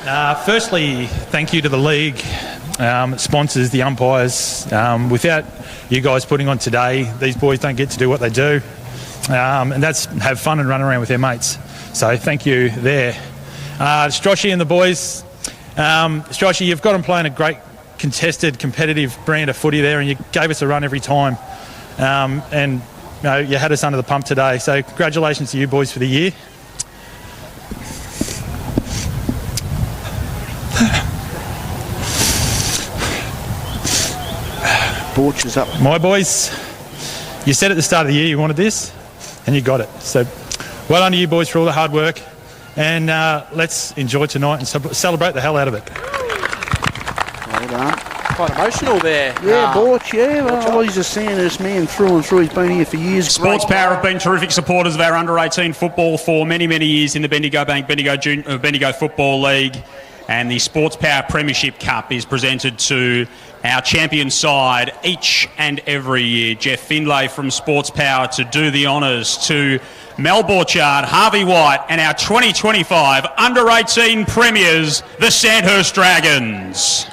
Firstly, thank you to the league, sponsors, the umpires. Without you guys putting on today, these boys don't get to do what they do, and that's have fun and run around with their mates. So thank you there. Stroshy and the boys. Stroshy, you've got them playing a great contested, competitive brand of footy there, and you gave us a run every time. And you had us under the pump today. So congratulations to you boys for the year. Borch up. My boys, you said at the start of the year you wanted this, and you got it. So well done to you boys for all the hard work, and let's enjoy tonight and celebrate the hell out of it. Well done. Quite emotional there. Yeah, Borch, yeah. Well, he's a Sandhurst man through and through. He's been here for years. Sports Power have been terrific supporters of our under-18 football for many, many years in the Bendigo Bank Bendigo Football League. And the Sports Power Premiership Cup is presented to our champion side each and every year. Jeff Findlay from Sports Power to do the honours to Mel Borchard, Harvey White, and our 2025 under-18 premiers, the Sandhurst Dragons.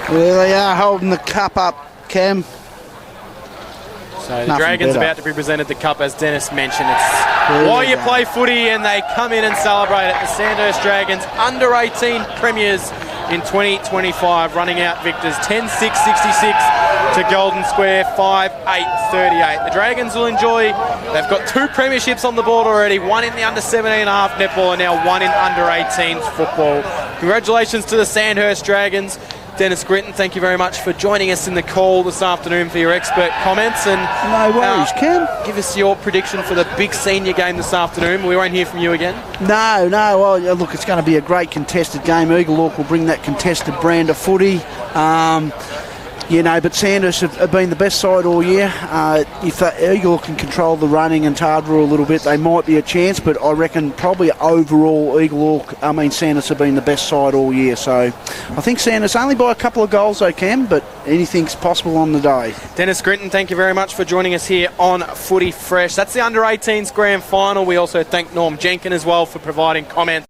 There they are, holding the cup up, Cam. So the Dragons about to be presented the cup, as Dennis mentioned. It's why you play footy, and they come in and celebrate it. The Sandhurst Dragons under-18 premiers in 2025, running out victors 10-6-66 to Golden Square 5-8-38. The Dragons will enjoy, they've got 2 premierships on the board already, one in the under-17.5 netball and now one in under-18s football. Congratulations to the Sandhurst Dragons. Dennis Gritton, thank you very much for joining us in the call this afternoon for your expert comments. And no worries, Cam. Give us your prediction for the big senior game this afternoon. We won't hear from you again. No. Well, look, it's going to be a great contested game. Eagle Hawk will bring that contested brand of footy. But Sandhurst have been the best side all year. If Eagle can control the running and Tardrew a little bit, they might be a chance, but I reckon probably overall Sandhurst have been the best side all year. So I think Sandhurst only by a couple of goals they can, but anything's possible on the day. Dennis Gritton, thank you very much for joining us here on Footy Fresh. That's the under-18s grand final. We also thank Norm Jenkin as well for providing comments.